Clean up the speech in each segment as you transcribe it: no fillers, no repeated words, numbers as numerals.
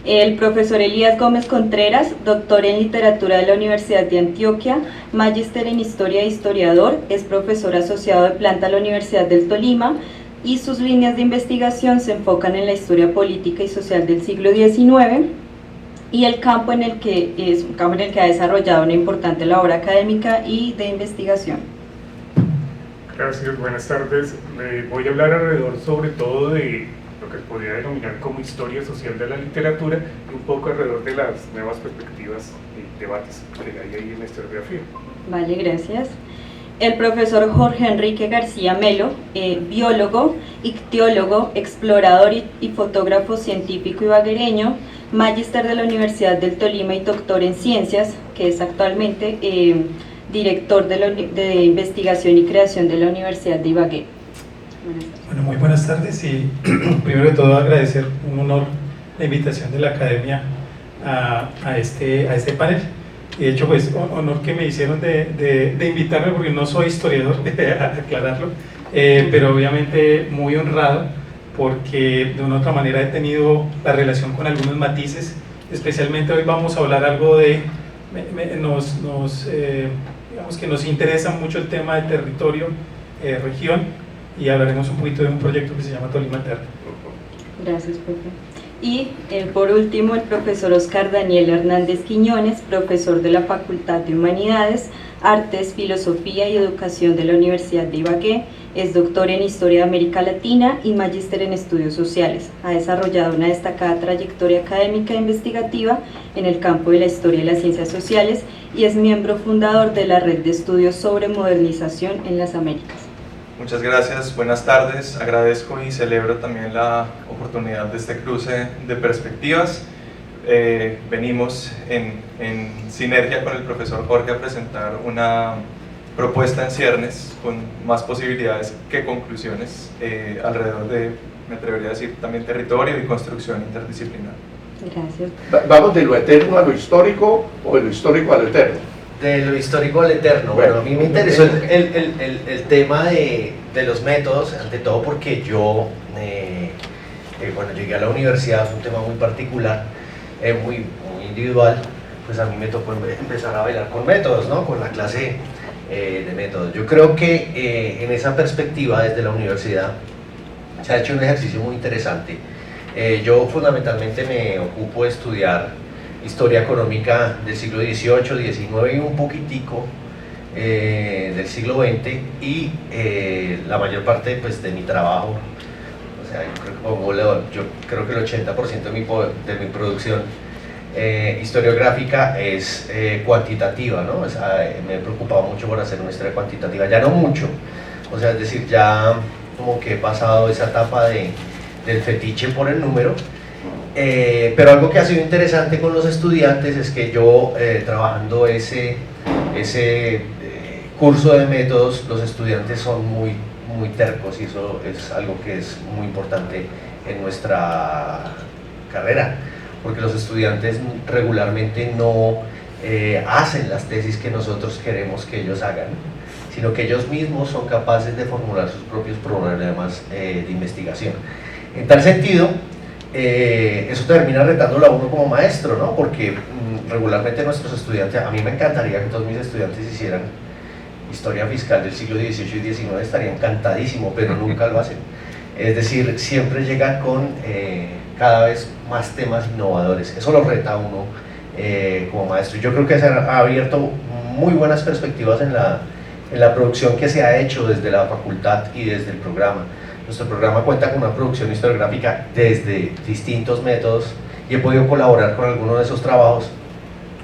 El profesor Elías Gómez Contreras, doctor en literatura de la Universidad de Antioquia, magíster en historia e historiador, es profesor asociado de planta a la Universidad del Tolima y sus líneas de investigación se enfocan en la historia política y social del siglo XIX y el campo en el que es un campo en el que ha desarrollado una importante labor académica y de investigación. Gracias, buenas tardes. Voy a hablar alrededor sobre todo de lo que se podría denominar como historia social de la literatura y un poco alrededor de las nuevas perspectivas y debates que hay ahí en la historiografía. Vale, gracias. El profesor Jorge Enrique García Melo, biólogo, ictiólogo, explorador y fotógrafo científico ibaguereño, magíster de la Universidad del Tolima y doctor en ciencias, que es actualmente director de investigación y creación de la Universidad de Ibagué. Bueno, muy buenas tardes y primero de todo agradecer, un honor, la invitación de la Academia a este panel. Y de hecho, pues, honor que me hicieron de invitarme porque no soy historiador, aclararlo, pero obviamente muy honrado porque de una u otra manera he tenido la relación con algunos matices. Especialmente hoy vamos a hablar algo de, digamos que nos interesa mucho el tema de territorio, región, y hablaremos un poquito de un proyecto que se llama Tolima Eterno. Gracias, profe. Y por último, el profesor Oscar Daniel Hernández Quiñones, profesor de la Facultad de Humanidades, Artes, Filosofía y Educación de la Universidad de Ibagué, es doctor en Historia de América Latina y magíster en Estudios Sociales. Ha desarrollado una destacada trayectoria académica e investigativa en el campo de la historia y las ciencias sociales y es miembro fundador de la Red de Estudios sobre Modernización en las Américas. Muchas gracias, buenas tardes, agradezco y celebro también la oportunidad de este cruce de perspectivas. Venimos en sinergia con el profesor Jorge a presentar una propuesta en ciernes con más posibilidades que conclusiones alrededor de, me atrevería a decir, también territorio y construcción interdisciplinar. Gracias. ¿Vamos de lo eterno a lo histórico o de lo histórico a lo eterno? De lo histórico al eterno. Bueno, a mí me interesó el tema de los métodos, ante todo porque yo, bueno, llegué a la universidad, fue un tema muy particular, muy individual, pues a mí me tocó empezar a bailar con métodos, ¿no? Con la clase de métodos. Yo creo que en esa perspectiva, desde la universidad, se ha hecho un ejercicio muy interesante. Yo fundamentalmente me ocupo de estudiar historia económica del siglo XVIII, XIX y un poquitico del siglo XX y la mayor parte pues, de mi trabajo, o sea, yo creo que el 80% de mi producción historiográfica es cuantitativa, ¿no? O sea, me he preocupado mucho por hacer una historia cuantitativa, ya no mucho, o sea, es decir, ya como que he pasado esa etapa del fetiche por el número. Pero algo que ha sido interesante con los estudiantes es que yo, trabajando ese curso de métodos, los estudiantes son muy tercos y eso es algo que es muy importante en nuestra carrera, porque los estudiantes regularmente no hacen las tesis que nosotros queremos que ellos hagan, sino que ellos mismos son capaces de formular sus propios problemas de investigación. En tal sentido, eso termina retándolo a uno como maestro, ¿no? Porque regularmente nuestros estudiantes, a mí me encantaría que todos mis estudiantes hicieran historia fiscal del siglo XVIII y XIX, estaría encantadísimo, pero nunca lo hacen. Es decir, siempre llegan con cada vez más temas innovadores, eso lo reta a uno como maestro. Yo creo que se ha abierto muy buenas perspectivas en la producción que se ha hecho desde la facultad y desde el programa. Nuestro programa cuenta con una producción historiográfica desde distintos métodos y he podido colaborar con algunos de esos trabajos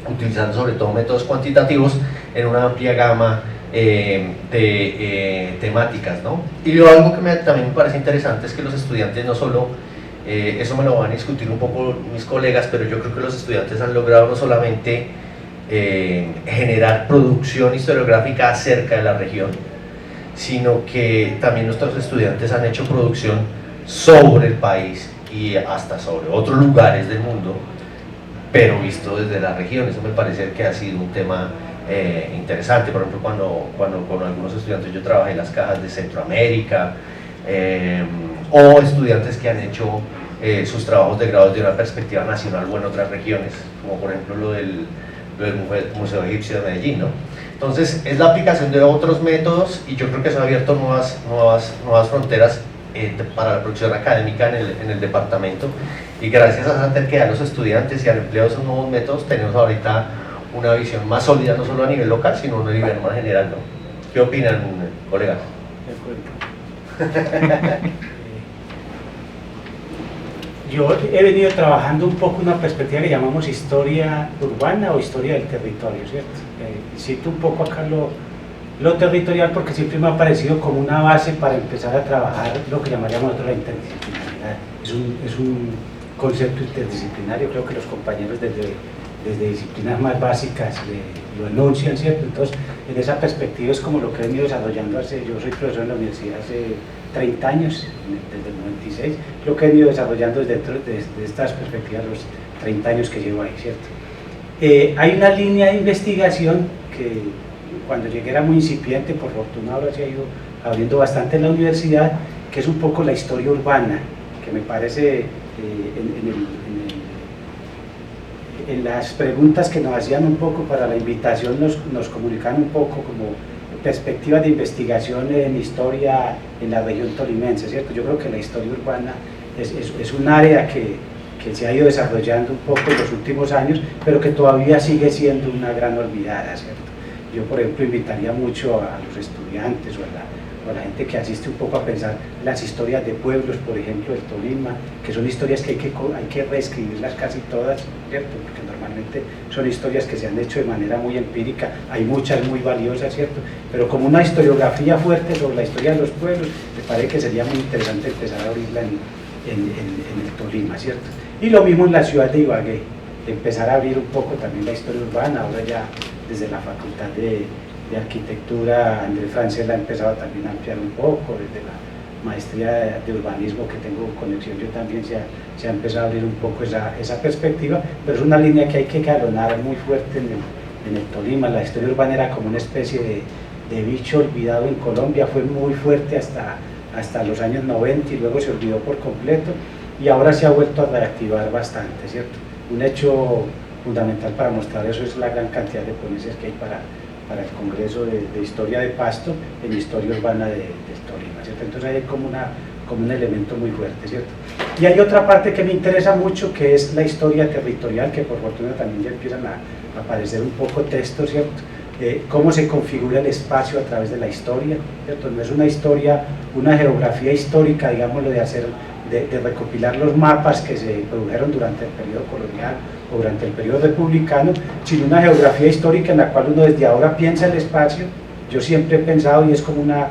utilizando sobre todo métodos cuantitativos en una amplia gama de temáticas, ¿no? Y algo que también me parece interesante es que los estudiantes no solo, eso me lo van a discutir un poco mis colegas, pero yo creo que los estudiantes han logrado no solamente generar producción historiográfica acerca de la región, sino que también nuestros estudiantes han hecho producción sobre el país y hasta sobre otros lugares del mundo, pero visto desde la región. Eso me parece que ha sido un tema interesante. Por ejemplo, cuando con algunos estudiantes yo trabajé en las cajas de Centroamérica, o estudiantes que han hecho sus trabajos de grado desde una perspectiva nacional o en otras regiones, como por ejemplo lo del Museo Egipcio de Medellín, ¿no? Entonces es la aplicación de otros métodos y yo creo que eso ha abierto nuevas fronteras para la producción académica en el departamento, y gracias a esa terquedad de los estudiantes y al empleo de esos nuevos métodos tenemos ahorita una visión más sólida no solo a nivel local sino a nivel más general, ¿no? ¿Qué opinan, colegas? De acuerdo. Yo he venido trabajando un poco una perspectiva que llamamos historia urbana o historia del territorio, ¿cierto? Cito un poco acá lo territorial porque siempre me ha parecido como una base para empezar a trabajar lo que llamaríamos nosotros la interdisciplinaridad. Es un concepto interdisciplinario, creo que los compañeros desde disciplinas más básicas lo enuncian, ¿cierto? Entonces, en esa perspectiva es como lo que he venido desarrollando yo soy profesor en la universidad hace 30 años, desde el 96, lo que he venido desarrollando desde estas perspectivas los 30 años que llevo ahí, ¿cierto? Hay una línea de investigación que cuando llegué era muy incipiente, por fortuna ahora se ha ido abriendo bastante en la universidad, que es un poco la historia urbana, que me parece en las preguntas que nos hacían un poco para la invitación nos comunican un poco como perspectivas de investigación en historia en la región tolimense, ¿cierto? Yo creo que la historia urbana es un área que se ha ido desarrollando un poco en los últimos años, pero que todavía sigue siendo una gran olvidada, ¿cierto? Yo, por ejemplo, invitaría mucho a los estudiantes o a la gente que asiste un poco a pensar las historias de pueblos, por ejemplo, del Tolima, que son historias que hay que reescribirlas casi todas, ¿cierto? Porque normalmente son historias que se han hecho de manera muy empírica, hay muchas muy valiosas, ¿cierto? Pero como una historiografía fuerte sobre la historia de los pueblos, me parece que sería muy interesante empezar a abrirla en el Tolima, ¿cierto? Y lo mismo en la ciudad de Ibagué, empezar a abrir un poco también la historia urbana, ahora ya desde la Facultad de Arquitectura, Andrés Francella ha empezado también a ampliar un poco, desde la maestría de urbanismo que tengo conexión yo también se ha empezado a abrir un poco esa perspectiva, pero es una línea que hay que galonar muy fuerte en el Tolima. La historia urbana era como una especie de bicho olvidado en Colombia, fue muy fuerte hasta los años 90 y luego se olvidó por completo y ahora se ha vuelto a reactivar bastante, ¿cierto? Un hecho fundamental para mostrar eso es la gran cantidad de ponencias que hay para el Congreso de Historia de Pasto en Historia Urbana del Tolima, ¿cierto? Entonces hay como un elemento muy fuerte, ¿cierto? Y hay otra parte que me interesa mucho que es la historia territorial, que por fortuna también ya empiezan a aparecer un poco textos, ¿cierto? Cómo se configura el espacio a través de la historia, ¿cierto? No es una historia, una geografía histórica, digámoslo, de recopilar los mapas que se produjeron durante el periodo colonial o durante el periodo republicano, sino una geografía histórica en la cual uno desde ahora piensa el espacio. Yo siempre he pensado, y es como una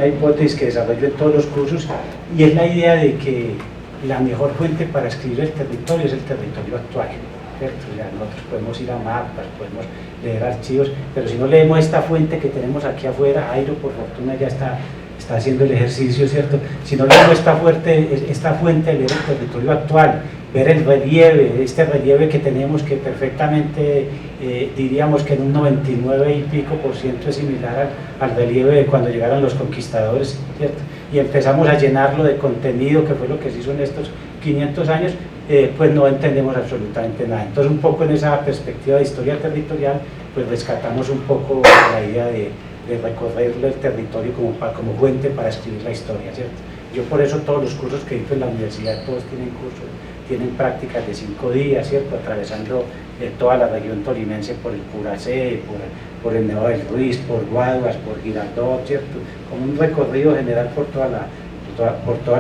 hipótesis que desarrollo en todos los cursos, y es la idea de que la mejor fuente para escribir el territorio es el territorio actual, ¿cierto? Ya nosotros podemos ir a mapas, podemos leer archivos, pero si no leemos esta fuente que tenemos aquí afuera, Jairo por fortuna ya está haciendo el ejercicio, ¿cierto? Si no leemos esta fuente de leer el territorio actual, ver el relieve, este relieve que tenemos que perfectamente diríamos que en un 99 y pico % es similar al relieve de cuando llegaron los conquistadores, ¿cierto? Y empezamos a llenarlo de contenido, que fue lo que se hizo en estos 500 años, pues no entendemos absolutamente nada. Entonces un poco en esa perspectiva de historia territorial, pues rescatamos un poco la idea de recorrer el territorio como fuente para escribir la historia, ¿cierto? Yo por eso todos los cursos que hice en la universidad, todos tienen prácticas de 5 días, ¿cierto? Atravesando toda la región tolimense por el Puracé, por el Nevado del Ruiz, por Guaduas, por Girardot, ¿cierto? Como un recorrido general por toda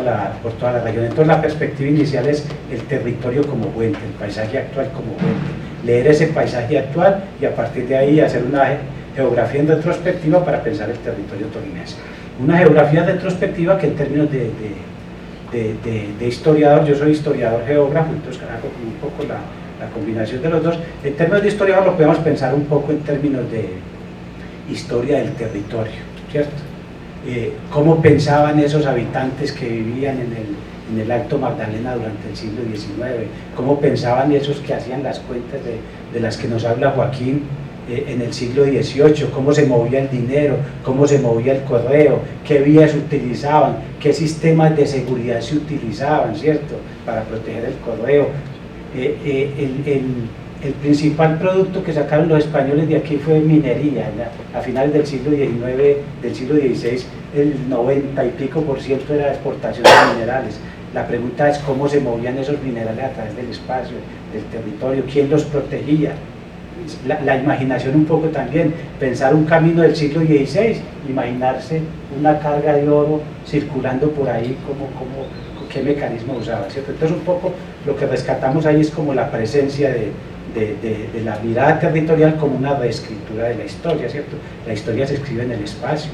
la región. Entonces la perspectiva inicial es el territorio como fuente, el paisaje actual como fuente, leer ese paisaje actual y a partir de ahí hacer una geografía en retrospectiva para pensar el territorio tolimense. Una geografía retrospectiva que en términos de historiador, yo soy historiador geógrafo, entonces hago un poco la combinación de los dos. En términos de historiador lo podemos pensar un poco en términos de historia del territorio, ¿cierto? Cómo pensaban esos habitantes que vivían en el Alto Magdalena durante el siglo XIX, cómo pensaban esos que hacían las cuentas de las que nos habla Joaquín en el siglo XVIII, cómo se movía el dinero, cómo se movía el correo, qué vías se utilizaban, qué sistemas de seguridad se utilizaban, ¿cierto?, para proteger el correo. El principal producto que sacaron los españoles de aquí fue minería. A finales del siglo XIX, del siglo XVI, el 90 y pico % era exportación de minerales. La pregunta es cómo se movían esos minerales a través del espacio, del territorio, quién los protegía. La imaginación un poco también, pensar un camino del siglo XVI, imaginarse una carga de oro circulando por ahí, qué mecanismo usaba, ¿cierto? Entonces un poco lo que rescatamos ahí es como la presencia de la mirada territorial como una reescritura de la historia, ¿cierto? La historia se escribe en el espacio,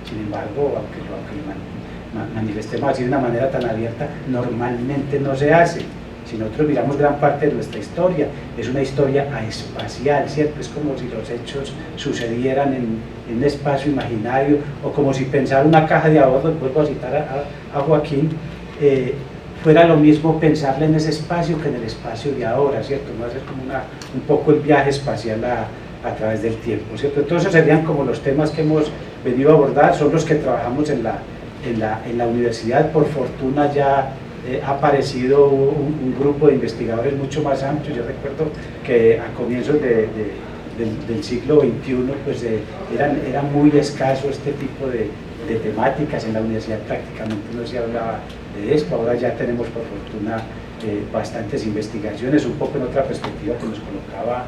sin embargo, aunque lo manifestemos así de una manera tan abierta, normalmente no se hace. Si nosotros miramos gran parte de nuestra historia, es una historia aespacial, ¿cierto? Es como si los hechos sucedieran en un espacio imaginario, o como si pensar una caja de ahorros, vuelvo a citar a Joaquín, fuera lo mismo pensarla en ese espacio que en el espacio de ahora, ¿cierto? No hacer como un poco el viaje espacial a través del tiempo, ¿cierto? Entonces serían como los temas que hemos venido a abordar, son los que trabajamos en la universidad. Por fortuna ya ha aparecido un grupo de investigadores mucho más amplio. Yo recuerdo que a comienzos del siglo XXI pues, era muy escaso este tipo de temáticas. En la universidad prácticamente no se hablaba de esto. Ahora ya tenemos por fortuna bastantes investigaciones, un poco en otra perspectiva que nos colocaba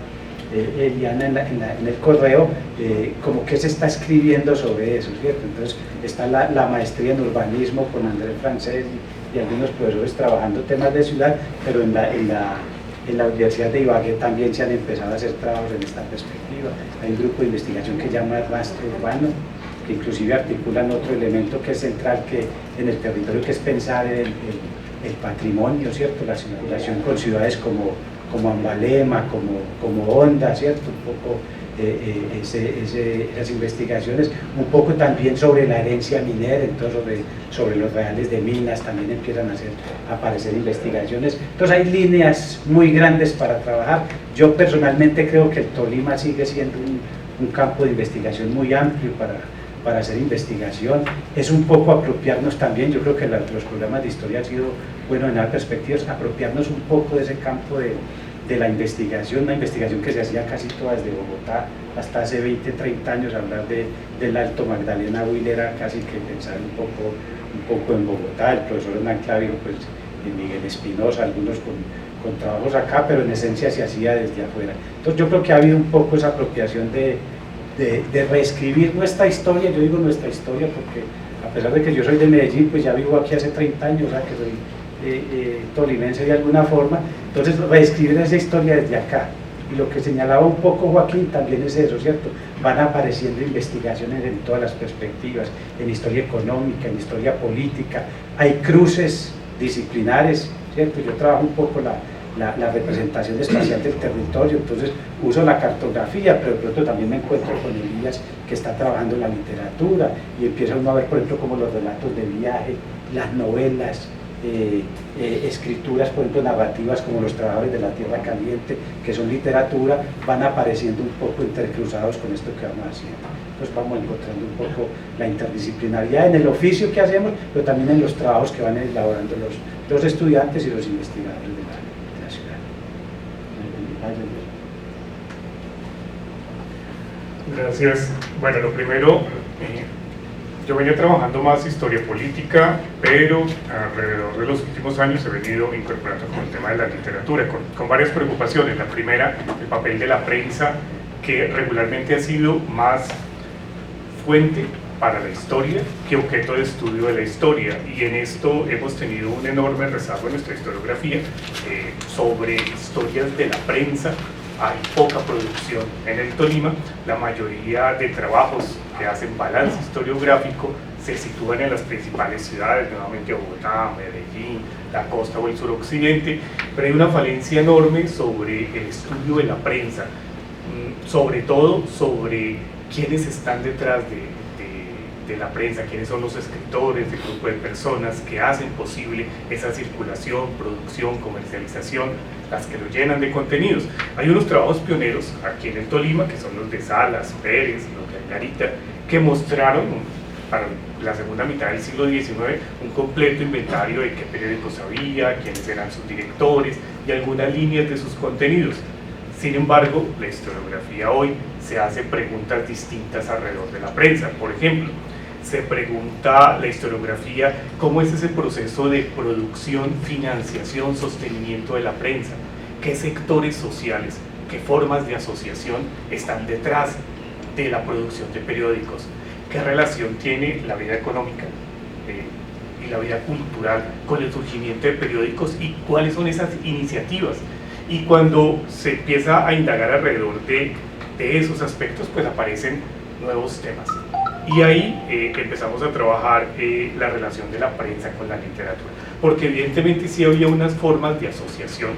Eliana en el correo, como que se está escribiendo sobre eso, ¿cierto? Entonces está la maestría en urbanismo con Andrés Francés y algunos profesores trabajando temas de ciudad, pero en la Universidad de Ibagué también se han empezado a hacer trabajos en esta perspectiva. Hay un grupo de investigación que se llama Rastro Urbano, que inclusive articulan otro elemento que es central que en el territorio, que es pensar en el patrimonio, ¿cierto? La circulación con ciudades como Ambalema, como Honda, ¿cierto? Un poco esas investigaciones, un poco también sobre la herencia minera, entonces sobre los reales de minas también empiezan a aparecer investigaciones. Entonces hay líneas muy grandes para trabajar. Yo personalmente creo que el Tolima sigue siendo un campo de investigación muy amplio para hacer investigación. Es un poco apropiarnos también, yo creo que los programas de historia han sido, bueno, en las perspectivas, apropiarnos un poco de ese campo de la investigación, una investigación que se hacía casi toda desde Bogotá. Hasta hace 20, 30 años hablar del Alto Magdalena Huila era casi que pensar un poco en Bogotá. El profesor Hernán Clavijo, pues, y Miguel Espinosa, algunos con trabajos acá, pero en esencia se hacía desde afuera. Entonces yo creo que ha habido un poco esa apropiación de reescribir nuestra historia. Yo digo nuestra historia porque a pesar de que yo soy de Medellín, pues ya vivo aquí hace 30 años, o sea que soy tolimense de alguna forma. Entonces reescribir esa historia desde acá. Y lo que señalaba un poco Joaquín también es eso, ¿cierto? Van apareciendo investigaciones en todas las perspectivas, en historia económica, en historia política, hay cruces disciplinares, ¿cierto? Yo trabajo un poco la representación espacial del territorio, entonces uso la cartografía, pero de pronto también me encuentro con Elías, que está trabajando en la literatura, y empieza uno a ver, por ejemplo, como los relatos de viaje, las novelas, escrituras, por ejemplo, narrativas como Los Trabajadores de la Tierra Caliente, que son literatura, van apareciendo un poco intercruzados con esto que vamos haciendo. Entonces vamos encontrando un poco la interdisciplinariedad en el oficio que hacemos, pero también en los trabajos que van elaborando los estudiantes y los investigadores de la ciudad. Gracias. Bueno, lo primero, yo venía trabajando más historia política, pero alrededor de los últimos años he venido incorporando con el tema de la literatura, con varias preocupaciones. La primera, el papel de la prensa, que regularmente ha sido más fuente para la historia que objeto de estudio de la historia, y en esto hemos tenido un enorme rezago en nuestra historiografía sobre historias de la prensa. Hay poca producción en el Tolima. La mayoría de trabajos que hacen balance historiográfico se sitúan en las principales ciudades, nuevamente Bogotá, Medellín, la costa o el suroccidente, pero hay una falencia enorme sobre el estudio de la prensa, sobre todo sobre quiénes están detrás de la prensa, quiénes son los escritores, el grupo de personas que hacen posible esa circulación, producción, comercialización, las que lo llenan de contenidos. Hay unos trabajos pioneros aquí en el Tolima, que son los de Salas, Pérez, los de Angarita, que mostraron para la segunda mitad del siglo XIX un completo inventario de qué periódicos había, quiénes eran sus directores y algunas líneas de sus contenidos. Sin embargo, la historiografía hoy se hace preguntas distintas alrededor de la prensa. Por ejemplo, se pregunta la historiografía cómo es ese proceso de producción, financiación, sostenimiento de la prensa, qué sectores sociales, qué formas de asociación están detrás de la producción de periódicos, qué relación tiene la vida económica y la vida cultural con el surgimiento de periódicos y cuáles son esas iniciativas. Y cuando se empieza a indagar alrededor de esos aspectos, pues aparecen nuevos temas. Y ahí empezamos a trabajar la relación de la prensa con la literatura, porque evidentemente sí había unas formas de asociación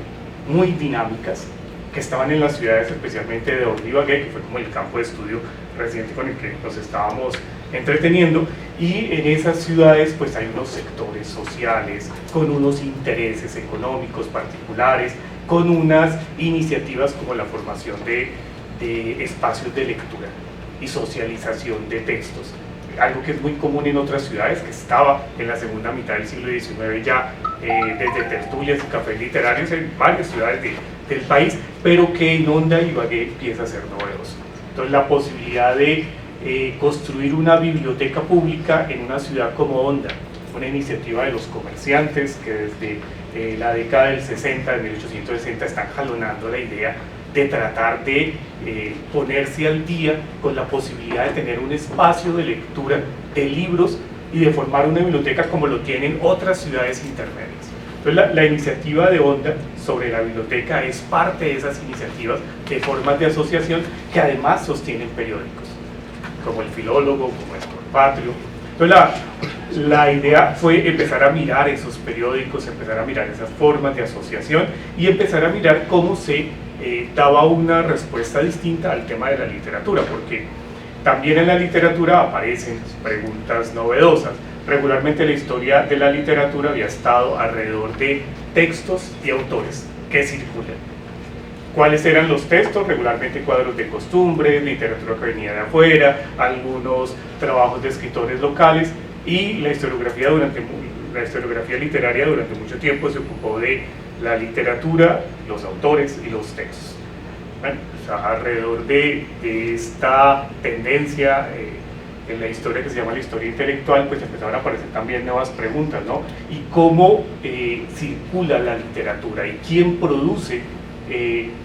muy dinámicas que estaban en las ciudades, especialmente de Honda y Ibagué, que fue como el campo de estudio reciente con el que nos estábamos entreteniendo, y en esas ciudades pues hay unos sectores sociales con unos intereses económicos particulares, con unas iniciativas como la formación de espacios de lectura y socialización de textos, algo que es muy común en otras ciudades, que estaba en la segunda mitad del siglo XIX ya desde tertulias y cafés literarios en varias ciudades del país, pero que en Honda y Ibagué empieza a ser novedoso. Entonces la posibilidad de construir una biblioteca pública en una ciudad como Honda, una iniciativa de los comerciantes que desde la década del 60, de 1860, están jalonando la idea de tratar de ponerse al día con la posibilidad de tener un espacio de lectura de libros y de formar una biblioteca como lo tienen otras ciudades intermedias. Entonces la iniciativa de Honda sobre la biblioteca es parte de esas iniciativas de formas de asociación que además sostienen periódicos, como el Filólogo, como Sport Patrio. Entonces la idea fue empezar a mirar esos periódicos, empezar a mirar esas formas de asociación y empezar a mirar cómo se daba una respuesta distinta al tema de la literatura, porque también en la literatura aparecen preguntas novedosas. Regularmente la historia de la literatura había estado alrededor de textos y autores que circulan. ¿Cuáles eran los textos? Regularmente cuadros de costumbres, literatura que venía de afuera, algunos trabajos de escritores locales, y la historiografía literaria durante mucho tiempo se ocupó de la literatura, los autores y los textos. Bueno, o sea, alrededor de esta tendencia en la historia que se llama la historia intelectual, pues empezaron a aparecer también nuevas preguntas, ¿no? Y cómo circula la literatura y quién produce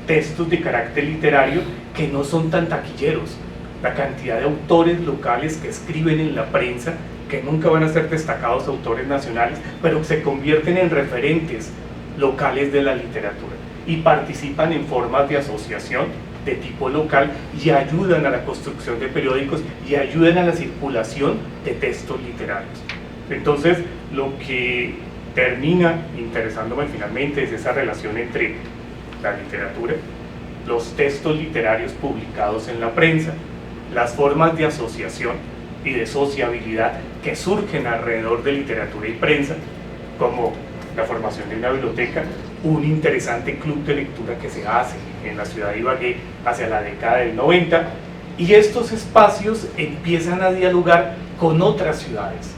textos de carácter literario que no son tan taquilleros, la cantidad de autores locales que escriben en la prensa, que nunca van a ser destacados autores nacionales, pero se convierten en referentes locales de la literatura y participan en formas de asociación de tipo local y ayudan a la construcción de periódicos y ayudan a la circulación de textos literarios. Entonces, lo que termina interesándome finalmente es esa relación entre la literatura, los textos literarios publicados en la prensa, las formas de asociación y de sociabilidad que surgen alrededor de literatura y prensa, como la formación de una biblioteca, un interesante club de lectura que se hace en la ciudad de Ibagué hacia la década del 90, y estos espacios empiezan a dialogar con otras ciudades.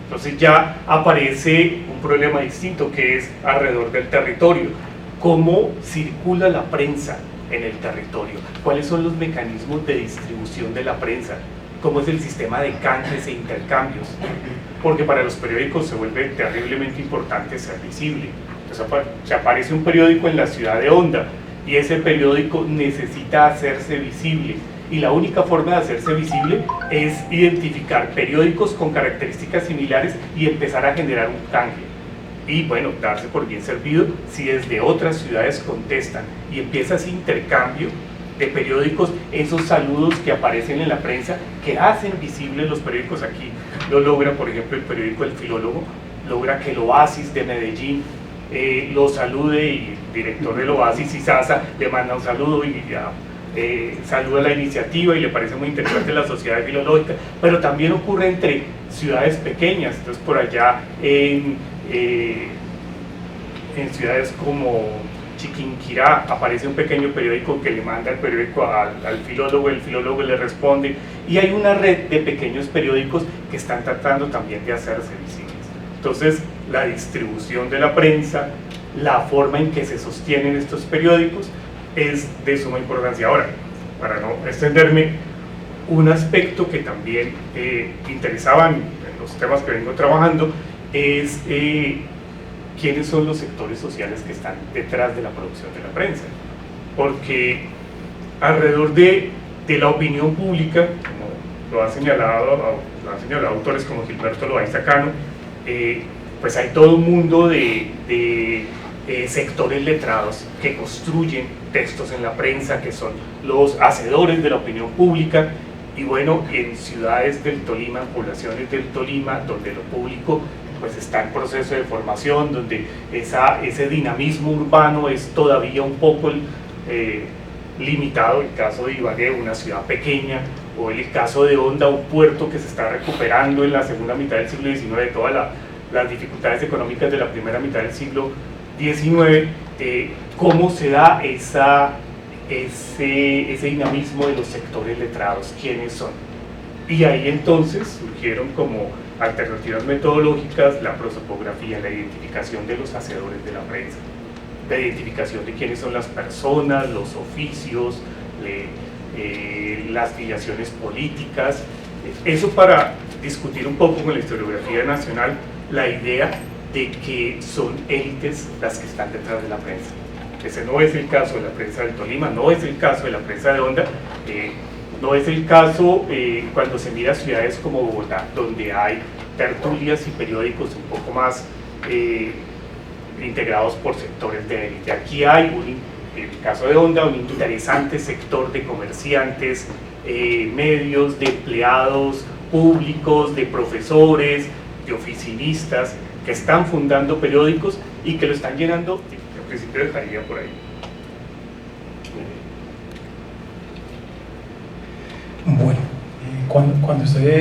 Entonces ya aparece un problema distinto, que es alrededor del territorio. ¿Cómo circula la prensa en el territorio? ¿Cuáles son los mecanismos de distribución de la prensa? ¿Cómo es el sistema de canjes e intercambios? Porque para los periódicos se vuelve terriblemente importante ser visible. Entonces se aparece un periódico en la ciudad de Honda y ese periódico necesita hacerse visible, y la única forma de hacerse visible es identificar periódicos con características similares y empezar a generar un canje. Y bueno, darse por bien servido si desde otras ciudades contestan y empieza ese intercambio de periódicos, esos saludos que aparecen en la prensa que hacen visibles los periódicos. Aquí lo logra, por ejemplo, el periódico El Filólogo, logra que el Oasis de Medellín lo salude, y el director del Oasis, Izaza, le manda un saludo, y saluda la iniciativa y le parece muy interesante la sociedad filológica, pero también ocurre entre ciudades pequeñas. Entonces por allá en ciudades como Chiquinquirá aparece un pequeño periódico que le manda el periódico al filólogo, el filólogo le responde, y hay una red de pequeños periódicos que están tratando también de hacerse visibles. Entonces la distribución de la prensa, la forma en que se sostienen estos periódicos es de suma importancia. Ahora, para no extenderme, un aspecto que también interesaba en los temas que vengo trabajando es quiénes son los sectores sociales que están detrás de la producción de la prensa, porque alrededor de la opinión pública, como lo han señalado autores como Gilberto Loaiza Cano, pues hay todo un mundo de sectores letrados que construyen textos en la prensa, que son los hacedores de la opinión pública. Y bueno, en ciudades del Tolima, en poblaciones del Tolima, donde lo público pues está en proceso de formación, donde ese dinamismo urbano es todavía un poco limitado. El caso de Ibagué, una ciudad pequeña, o el caso de Honda, un puerto que se está recuperando en la segunda mitad del siglo XIX de todas las dificultades económicas de la primera mitad del siglo XIX, cómo se da ese dinamismo de los sectores letrados, quiénes son. Y ahí entonces surgieron como alternativas metodológicas la prosopografía, la identificación de los hacedores de la prensa, la identificación de quiénes son las personas, los oficios, las filiaciones políticas. Eso para discutir un poco con la historiografía nacional la idea de que son élites las que están detrás de la prensa. Ese no es el caso de la prensa del Tolima, no es el caso de la prensa de Honda, no es el caso cuando se mira ciudades como Bogotá, donde hay tertulias y periódicos un poco más integrados por sectores de élite. Aquí hay, en el caso de Honda, un interesante sector de comerciantes, medios, de empleados públicos, de profesores, de oficinistas, que están fundando periódicos y que lo están llenando. En principio dejaría por ahí. Bueno, cuando estoy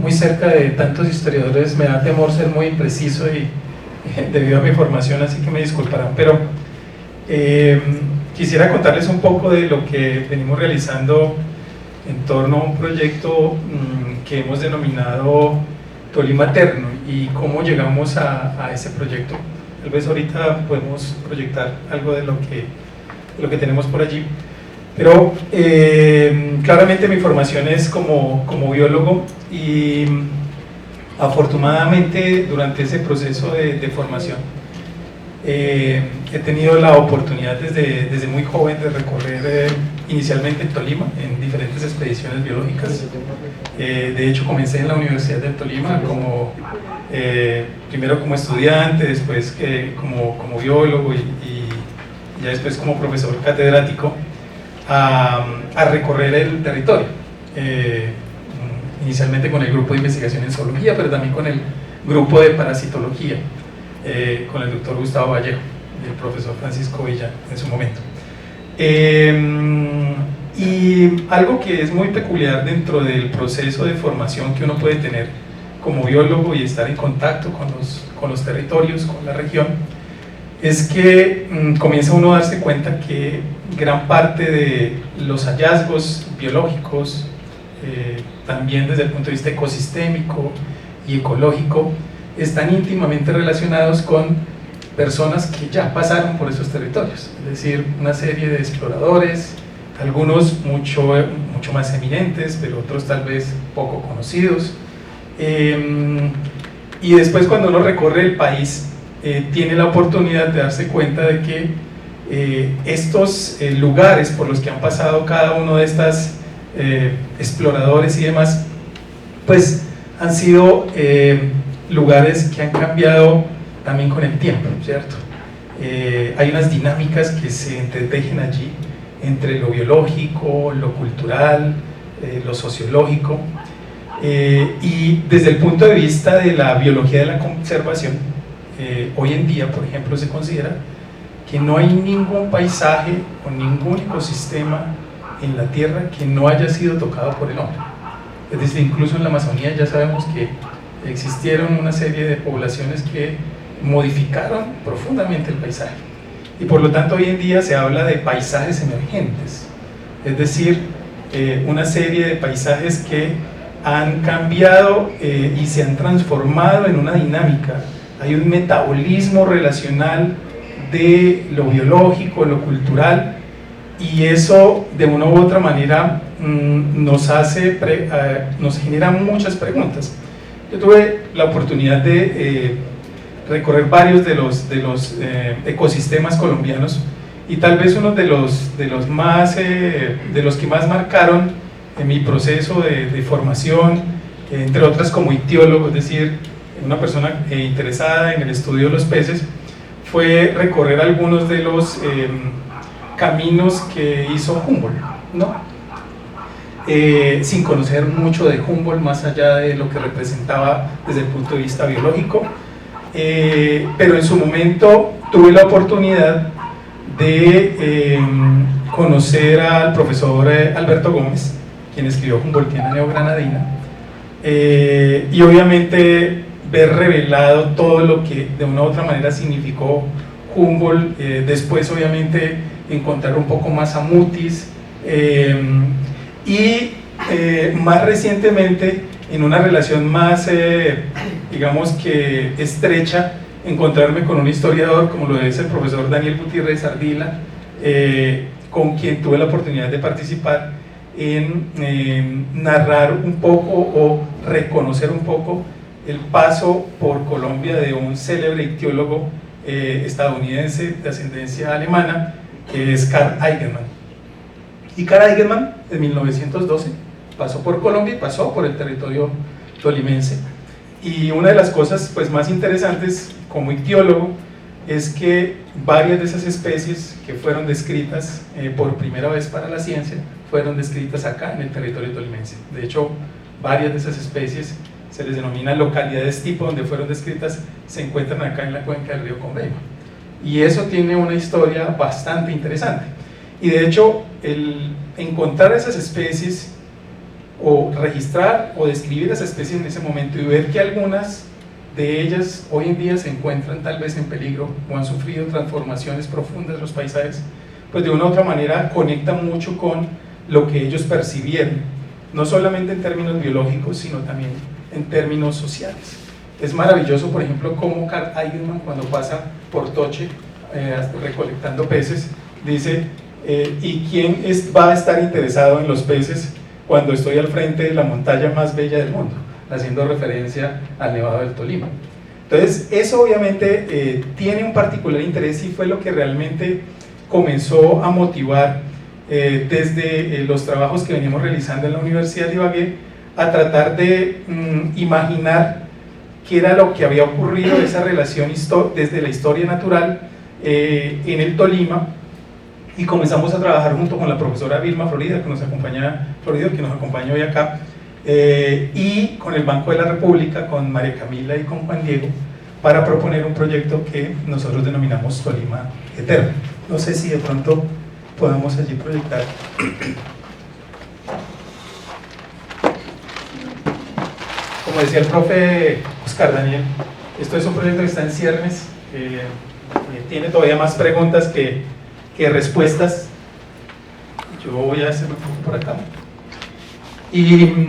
muy cerca de tantos historiadores me da temor ser muy impreciso y debido a mi formación, así que me disculparán, pero quisiera contarles un poco de lo que venimos realizando en torno a un proyecto que hemos denominado Tolima Eterno y cómo llegamos a ese proyecto. Tal vez ahorita podemos proyectar algo de lo que tenemos por allí, pero claramente mi formación es como biólogo y afortunadamente durante ese proceso de formación he tenido la oportunidad desde muy joven de recorrer inicialmente en Tolima en diferentes expediciones biológicas. De hecho comencé en la Universidad del Tolima primero como estudiante, después como biólogo y ya después como profesor catedrático a recorrer el territorio, inicialmente con el grupo de investigación en zoología, pero también con el grupo de parasitología, con el doctor Gustavo Vallejo y el profesor Francisco Villa en su momento. Y algo que es muy peculiar dentro del proceso de formación que uno puede tener como biólogo y estar en contacto con los territorios, con la región, es que comienza uno a darse cuenta que gran parte de los hallazgos biológicos, también desde el punto de vista ecosistémico y ecológico, están íntimamente relacionados con personas que ya pasaron por esos territorios, es decir, una serie de exploradores, algunos mucho más eminentes, pero otros tal vez poco conocidos. Y después cuando uno recorre el país, tiene la oportunidad de darse cuenta de que estos lugares por los que han pasado cada uno de estos exploradores y demás, pues han sido lugares que han cambiado también con el tiempo, ¿cierto? Hay unas dinámicas que se entretejen allí entre lo biológico, lo cultural, lo sociológico, y desde el punto de vista de la biología de la conservación, hoy en día, por ejemplo, se considera que no hay ningún paisaje o ningún ecosistema en la Tierra que no haya sido tocado por el hombre. Es decir, incluso en la Amazonía ya sabemos que existieron una serie de poblaciones que modificaron profundamente el paisaje. Y por lo tanto hoy en día se habla de paisajes emergentes, es decir, una serie de paisajes que han cambiado y se han transformado en una dinámica. Hay un metabolismo relacional de lo biológico, lo cultural, y eso de una u otra manera nos genera muchas preguntas. Yo tuve la oportunidad de recorrer varios de los ecosistemas colombianos, y tal vez uno de los que más marcaron en mi proceso de formación, entre otras como ictiólogo, es decir, una persona interesada en el estudio de los peces, fue recorrer algunos de los caminos que hizo Humboldt, ¿no? Sin conocer mucho de Humboldt más allá de lo que representaba desde el punto de vista biológico, pero en su momento tuve la oportunidad de conocer al profesor Alberto Gómez, quien escribió Humboldtiana Neogranadina, y obviamente ver revelado todo lo que de una u otra manera significó Humboldt, después obviamente encontrar un poco más a Mutis, y más recientemente en una relación más digamos que estrecha, encontrarme con un historiador como lo es el profesor Daniel Gutiérrez Ardila, con quien tuve la oportunidad de participar en narrar un poco o reconocer un poco el paso por Colombia de un célebre ictiólogo estadounidense de ascendencia alemana, que es Karl Eigenmann. Y Karl Eigenmann en 1912 pasó por Colombia y pasó por el territorio tolimense, y una de las cosas pues más interesantes como ictiólogo es que varias de esas especies que fueron descritas por primera vez para la ciencia fueron descritas acá en el territorio tolimense. De hecho, varias de esas especies se les denomina localidades tipo, donde fueron descritas, se encuentran acá en la cuenca del río Conveima, y eso tiene una historia bastante interesante. Y de hecho, el encontrar esas especies o registrar o describir esas especies en ese momento y ver que algunas de ellas hoy en día se encuentran tal vez en peligro o han sufrido transformaciones profundas en los paisajes, pues de una u otra manera conecta mucho con lo que ellos percibieron, no solamente en términos biológicos, sino también en términos sociales. Es maravilloso, por ejemplo, cómo Karl Eigenmann, cuando pasa por Toche recolectando peces, dice, ¿y quién va a estar interesado en los peces cuando estoy al frente de la montaña más bella del mundo? Haciendo referencia al Nevado del Tolima. Entonces, eso obviamente tiene un particular interés, y fue lo que realmente comenzó a motivar desde los trabajos que veníamos realizando en la Universidad de Ibagué, a tratar de imaginar qué era lo que había ocurrido, esa relación desde la historia natural en el Tolima, y comenzamos a trabajar junto con la profesora Vilma Florida, que nos acompaña hoy acá, y con el Banco de la República, con María Camila y con Juan Diego, para proponer un proyecto que nosotros denominamos Tolima Eterno. No sé si de pronto podemos allí proyectar. Como decía el profe Oscar Daniel, esto es un proyecto que está en ciernes, tiene todavía más preguntas que respuestas. Yo voy a hacerlo un poco por acá. Y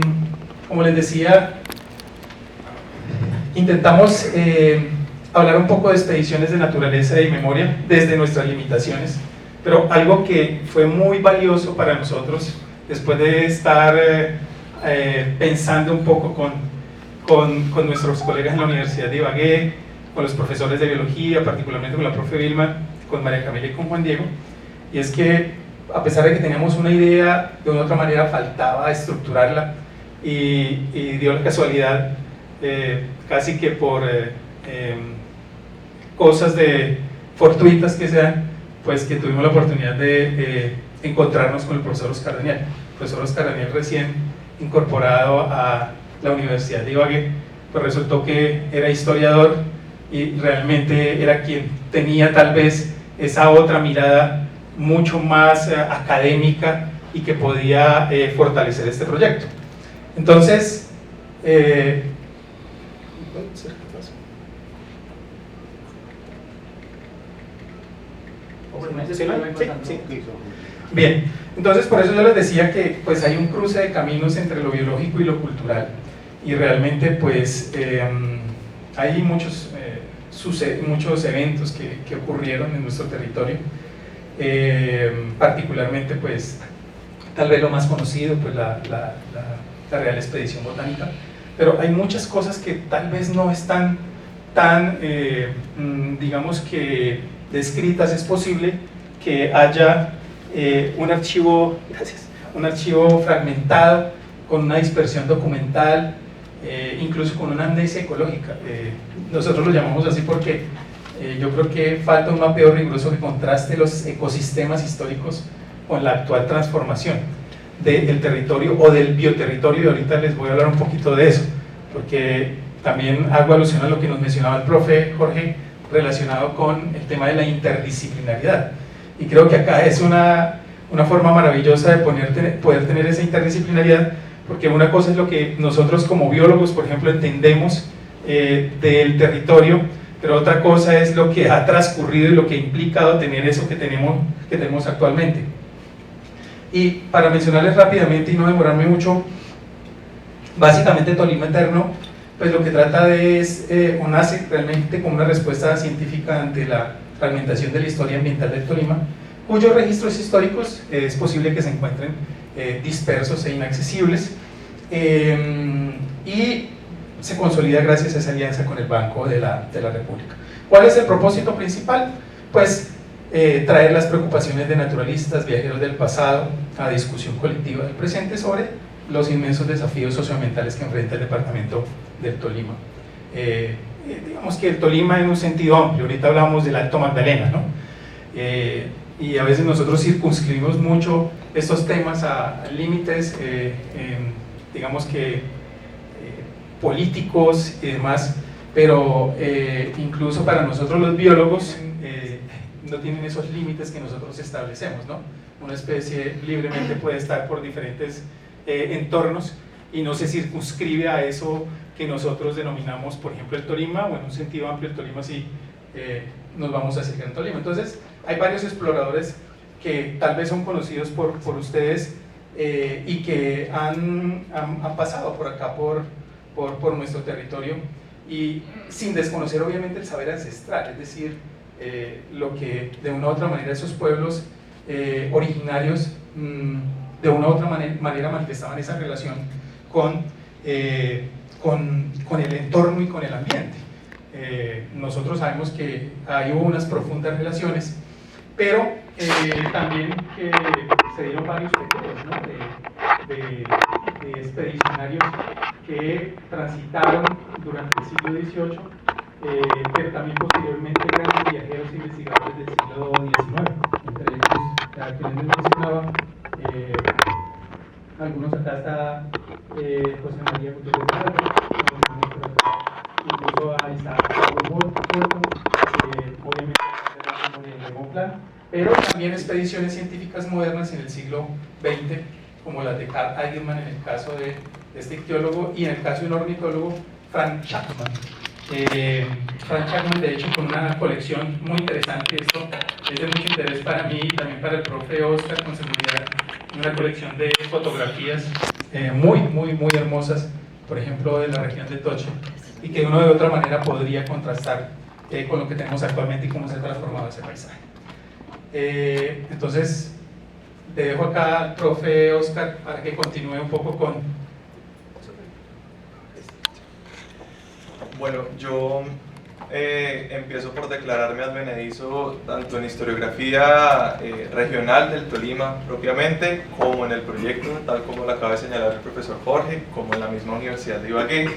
como les decía, intentamos hablar un poco de expediciones de naturaleza y memoria desde nuestras limitaciones, pero algo que fue muy valioso para nosotros después de estar pensando un poco con nuestros colegas en la Universidad de Ibagué, con los profesores de biología, particularmente con la profe Vilma, con María Camila y con Juan Diego, y es que a pesar de que teníamos una idea, de una u otra manera faltaba estructurarla, y dio la casualidad, casi que por cosas fortuitas que sean, pues que tuvimos la oportunidad de encontrarnos con el profesor Oscar Daniel. El profesor Oscar Daniel, recién incorporado a la Universidad de Ibagué, pues resultó que era historiador y realmente era quien tenía tal vez esa otra mirada mucho más académica y que podía fortalecer este proyecto. Entonces, bien, entonces por eso yo les decía que pues hay un cruce de caminos entre lo biológico y lo cultural, y realmente pues hay muchos eventos que ocurrieron en nuestro territorio, particularmente pues tal vez lo más conocido, pues la Real Expedición Botánica, pero hay muchas cosas que tal vez no están tan digamos que descritas. Es posible que haya un archivo fragmentado, con una dispersión documental, incluso con una amnesia ecológica. Nosotros lo llamamos así porque yo creo que falta un mapeo riguroso que contraste los ecosistemas históricos con la actual transformación del territorio o del bioterritorio, y ahorita les voy a hablar un poquito de eso, porque también hago alusión a lo que nos mencionaba el profe Jorge relacionado con el tema de la interdisciplinaridad, y creo que acá es una forma maravillosa de poder tener esa interdisciplinaridad, porque una cosa es lo que nosotros como biólogos, por ejemplo, entendemos del territorio, pero otra cosa es lo que ha transcurrido y lo que ha implicado tener eso que tenemos actualmente. Y para mencionarles rápidamente y no demorarme mucho, básicamente Tolima Eterno pues lo que trata de es, o nace realmente como una respuesta científica ante la fragmentación de la historia ambiental del Tolima, cuyos registros históricos es posible que se encuentren dispersos e inaccesibles, y se consolida gracias a esa alianza con el Banco de la República. ¿Cuál es el propósito principal? Pues traer las preocupaciones de naturalistas, viajeros del pasado, a discusión colectiva del presente sobre los inmensos desafíos socioambientales que enfrenta el departamento del Tolima. Digamos que el Tolima en un sentido amplio, ahorita hablamos del Alto Magdalena, ¿no? Y a veces nosotros circunscribimos mucho estos temas a límites, digamos que políticos y demás, pero incluso para nosotros los biólogos no tienen esos límites que nosotros establecemos, ¿no? Una especie libremente puede estar por diferentes entornos y no se circunscribe a eso que nosotros denominamos, por ejemplo, el Tolima, o en un sentido amplio el Tolima sí nos vamos a acercar al Tolima. Entonces hay varios exploradores que tal vez son conocidos por ustedes y que han pasado por acá, por nuestro territorio, y sin desconocer obviamente el saber ancestral, es decir, lo que de una u otra manera esos pueblos originarios de una u otra manera manifestaban esa relación con el entorno y con el ambiente. Nosotros sabemos que ahí hubo unas profundas relaciones, pero también que se dieron varios periodos, ¿no? de expedicionarios que transitaron durante el siglo XVIII, pero también posteriormente grandes viajeros e investigadores del siglo XIX, entre ellos, a quienes les mencionaba, algunos acá está José María Gutiérrez Vargas, incluso ahí está Porto, obviamente de Bonpland, pero también expediciones científicas modernas en el siglo XX, como las de Carl Eigenmann en el caso de este ictiólogo, y en el caso de un ornitólogo, Frank Chapman. Frank Chapman, de hecho, con una colección muy interesante, esto es de mucho interés para mí y también para el profe Oscar, con seguridad, una colección de fotografías muy hermosas, por ejemplo, de la región de Toche, y que de una u otra manera podría contrastar con lo que tenemos actualmente y cómo se ha transformado ese paisaje. Entonces, te dejo acá al profe Oscar para que continúe un poco con... Bueno, yo empiezo por declararme advenedizo tanto en historiografía regional del Tolima propiamente, como en el proyecto, tal como lo acaba de señalar el profesor Jorge, como en la misma Universidad de Ibagué,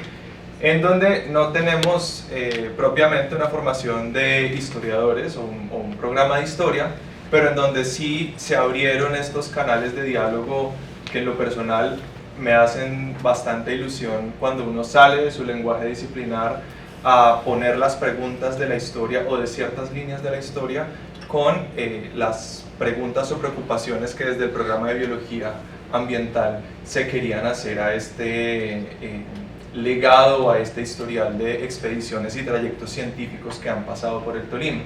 en donde no tenemos propiamente una formación de historiadores o un programa de historia, pero en donde sí se abrieron estos canales de diálogo que en lo personal me hacen bastante ilusión cuando uno sale de su lenguaje disciplinar a poner las preguntas de la historia o de ciertas líneas de la historia con las preguntas o preocupaciones que desde el programa de biología ambiental se querían hacer a este legado, a este historial de expediciones y trayectos científicos que han pasado por el Tolima.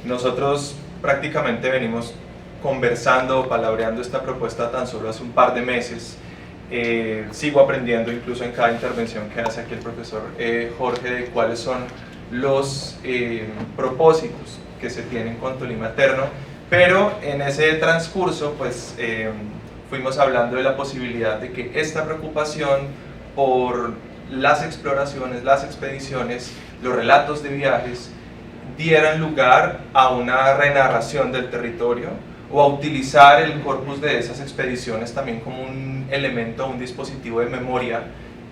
Nosotros prácticamente venimos conversando, palabreando esta propuesta tan solo hace un par de meses. Sigo aprendiendo incluso en cada intervención que hace aquí el profesor Jorge de cuáles son los propósitos que se tienen con Tolima Eterno, pero en ese transcurso pues fuimos hablando de la posibilidad de que esta preocupación por las exploraciones, las expediciones, los relatos de viajes dieran lugar a una renarración del territorio o a utilizar el corpus de esas expediciones también como un elemento, un dispositivo de memoria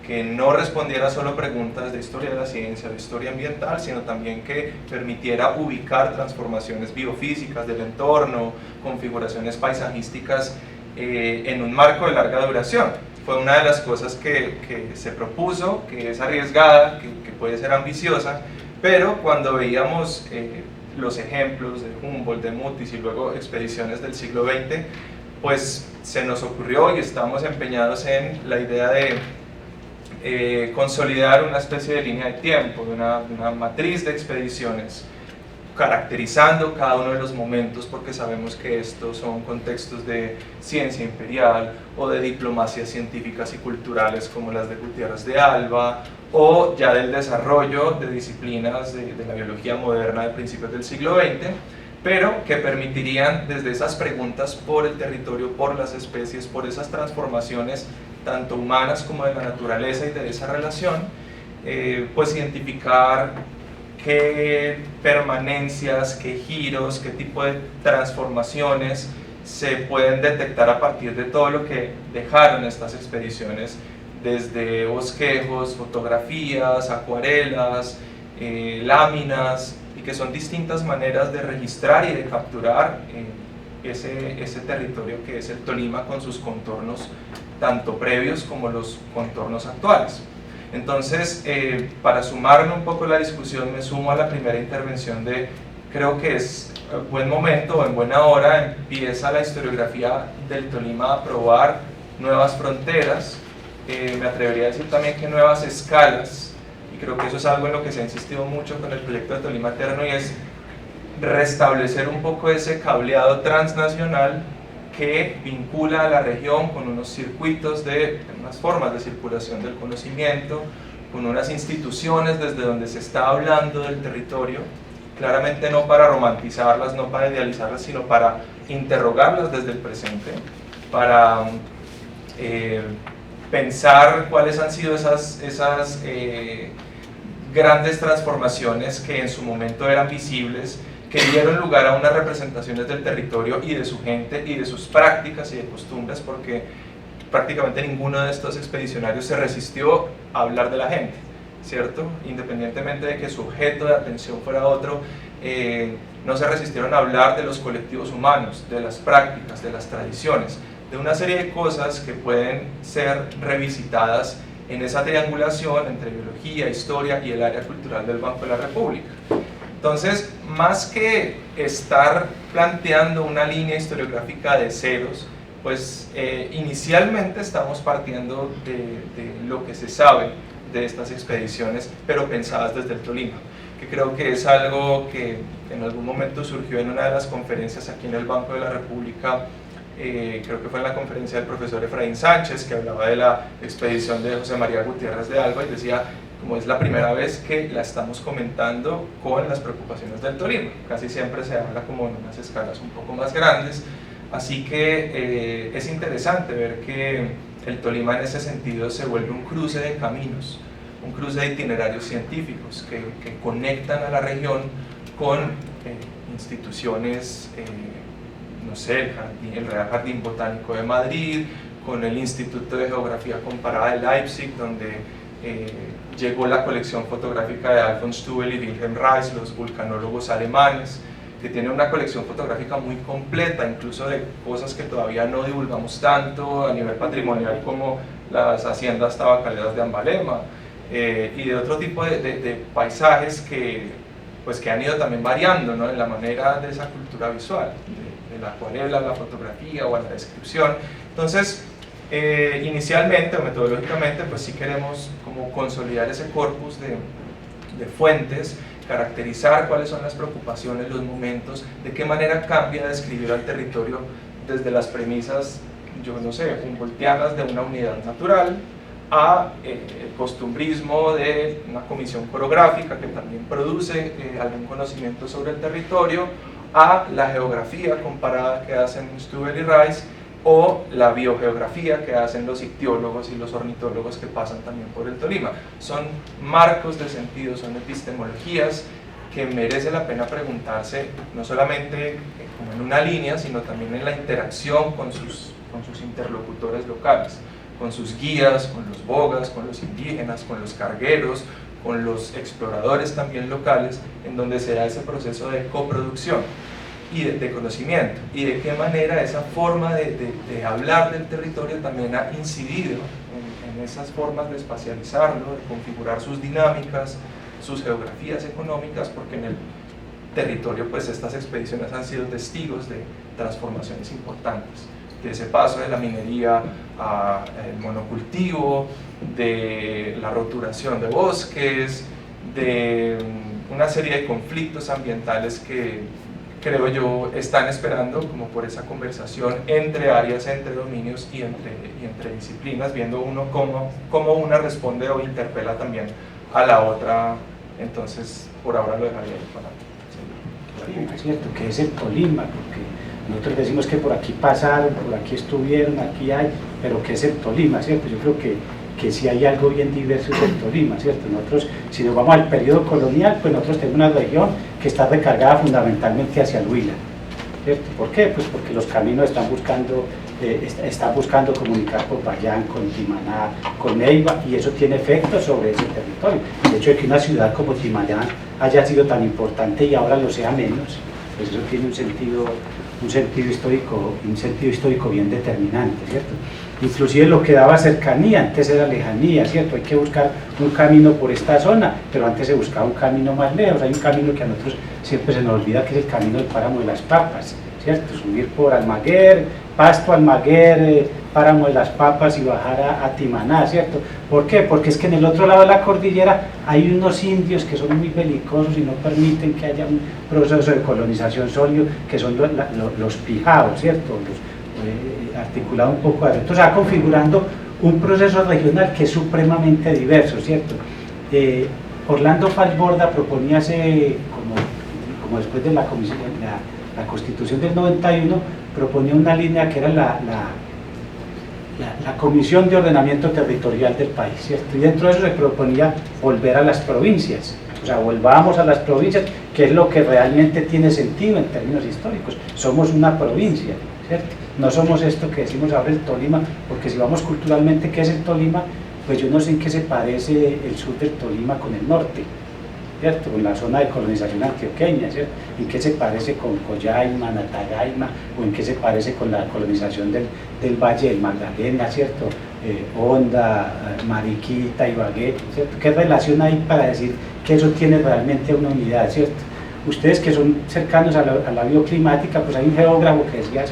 que no respondiera solo preguntas de historia de la ciencia, de historia ambiental, sino también que permitiera ubicar transformaciones biofísicas del entorno, configuraciones paisajísticas en un marco de larga duración. Fue una de las cosas que se propuso, que es arriesgada, que puede ser ambiciosa, pero cuando veíamos los ejemplos de Humboldt, de Mutis y luego expediciones del siglo XX, pues se nos ocurrió y estamos empeñados en la idea de consolidar una especie de línea de tiempo, de una matriz de expediciones, caracterizando cada uno de los momentos, porque sabemos que estos son contextos de ciencia imperial o de diplomacias científicas y culturales como las de Gutiérrez de Alba, o ya del desarrollo de disciplinas de la biología moderna de principios del siglo XX, pero que permitirían desde esas preguntas por el territorio, por las especies, por esas transformaciones tanto humanas como de la naturaleza y de esa relación, pues identificar qué permanencias, qué giros, qué tipo de transformaciones se pueden detectar a partir de todo lo que dejaron estas expediciones, desde bosquejos, fotografías, acuarelas, láminas, y que son distintas maneras de registrar y de capturar ese territorio que es el Tolima con sus contornos tanto previos como los contornos actuales. Entonces, para sumarme un poco a la discusión, me sumo a la primera intervención de, creo que es buen momento o en buena hora empieza la historiografía del Tolima a probar nuevas fronteras, me atrevería a decir también que nuevas escalas, y creo que eso es algo en lo que se ha insistido mucho con el proyecto de Tolima Eterno, y es restablecer un poco ese cableado transnacional que vincula a la región con unos circuitos unas formas de circulación del conocimiento, con unas instituciones desde donde se está hablando del territorio, claramente no para romantizarlas, no para idealizarlas, sino para interrogarlas desde el presente, para pensar cuáles han sido esas grandes transformaciones que en su momento eran visibles, que dieron lugar a unas representaciones del territorio y de su gente y de sus prácticas y de costumbres, porque prácticamente ninguno de estos expedicionarios se resistió a hablar de la gente, ¿cierto? Independientemente de que su objeto de atención fuera otro, no se resistieron a hablar de los colectivos humanos, de las prácticas, de las tradiciones, de una serie de cosas que pueden ser revisitadas en esa triangulación entre biología, historia y el área cultural del Banco de la República. Entonces, más que estar planteando una línea historiográfica de ceros, pues inicialmente estamos partiendo de lo que se sabe de estas expediciones, pero pensadas desde el Tolima, que creo que es algo que en algún momento surgió en una de las conferencias aquí en el Banco de la República, creo que fue en la conferencia del profesor Efraín Sánchez, que hablaba de la expedición de José María Gutiérrez de Alba, y decía, como es la primera vez que la estamos comentando con las preocupaciones del Tolima, casi siempre se habla como en unas escalas un poco más grandes, así que es interesante ver que el Tolima en ese sentido se vuelve un cruce de caminos, un cruce de itinerarios científicos que conectan a la región con instituciones, no sé, el Real Jardín Botánico de Madrid, con el Instituto de Geografía Comparada de Leipzig, donde llegó la colección fotográfica de Alfons Stubel y Wilhelm Reis, los vulcanólogos alemanes, que tiene una colección fotográfica muy completa, incluso de cosas que todavía no divulgamos tanto a nivel patrimonial, como las haciendas tabacaleras de Ambalema, y de otro tipo de paisajes que pues que han ido también variando, ¿no?, en la manera de esa cultura visual, de la acuarela, la fotografía o a la descripción. Entonces, inicialmente o metodológicamente, pues sí queremos como consolidar ese corpus de fuentes, caracterizar cuáles son las preocupaciones, los momentos, de qué manera cambia describir al territorio desde las premisas, yo no sé, humboldtianas de una unidad natural, a el costumbrismo de una comisión coreográfica que también produce algún conocimiento sobre el territorio, a la geografía comparada que hacen Stubel y Rice, o la biogeografía que hacen los ictiólogos y los ornitólogos que pasan también por el Tolima. Son marcos de sentido, son epistemologías que merece la pena preguntarse, no solamente como en una línea, sino también en la interacción con sus interlocutores locales, con sus guías, con los bogas, con los indígenas, con los cargueros, con los exploradores también locales, en donde se da ese proceso de coproducción y de conocimiento, y de qué manera esa forma de hablar del territorio también ha incidido en esas formas de espacializarlo, de configurar sus dinámicas, sus geografías económicas, porque en el territorio pues estas expediciones han sido testigos de transformaciones importantes, de ese paso de la minería al monocultivo, de la roturación de bosques, de una serie de conflictos ambientales que creo yo están esperando como por esa conversación entre áreas, entre dominios y entre disciplinas, viendo uno cómo una responde o interpela también a la otra. Entonces por ahora lo dejaría ahí para Tolima, es cierto, que es el Tolima, porque nosotros decimos que por aquí pasaron, por aquí estuvieron, aquí hay, pero que es el Tolima, ¿cierto? Yo creo que si hay algo bien diverso es el Tolima, ¿cierto? Nosotros, si nos vamos al periodo colonial, pues nosotros tenemos una región que está recargada fundamentalmente hacia el Huila, ¿cierto? ¿Por qué? Pues porque los caminos están buscando comunicar con Payán, con Timaná, con Neiva, y eso tiene efectos sobre ese territorio. El hecho de que una ciudad como Timaná haya sido tan importante y ahora lo sea menos, pues eso tiene un sentido histórico bien determinante, ¿cierto? Inclusive lo que daba cercanía, antes era lejanía, ¿cierto? Hay que buscar un camino por esta zona, pero antes se buscaba un camino más lejos. Hay un camino que a nosotros siempre se nos olvida, que es el camino del Páramo de las Papas, ¿cierto? Subir por Almaguer, Pasto, Almaguer, Páramo de las Papas y bajar a Timaná, ¿cierto? ¿Por qué? Porque es que en el otro lado de la cordillera hay unos indios que son muy belicosos y no permiten que haya un proceso de colonización sólido, que son los pijaos, ¿cierto? Articulado un poco así. Entonces va configurando un proceso regional que es supremamente diverso, ¿cierto? Orlando Falsborda proponía como después de la Constitución del 91, proponía una línea que era la Comisión de Ordenamiento Territorial del país, ¿cierto? Y dentro de eso se proponía volver a las provincias, o sea, volvamos a las provincias, que es lo que realmente tiene sentido en términos históricos. Somos una provincia, ¿cierto? No somos esto que decimos ahora el Tolima, porque si vamos culturalmente, ¿qué es el Tolima? Pues yo no sé en qué se parece el sur del Tolima con el norte, ¿cierto? Con la zona de colonización antioqueña, ¿cierto? ¿En qué se parece con Collaima, Natagaima, o en qué se parece con la colonización del Valle del Magdalena, ¿cierto? Honda, Mariquita, Ibagué, ¿cierto? ¿Qué relación hay para decir que eso tiene realmente una unidad, ¿cierto? Ustedes que son cercanos a la bioclimática, pues hay un geógrafo que decía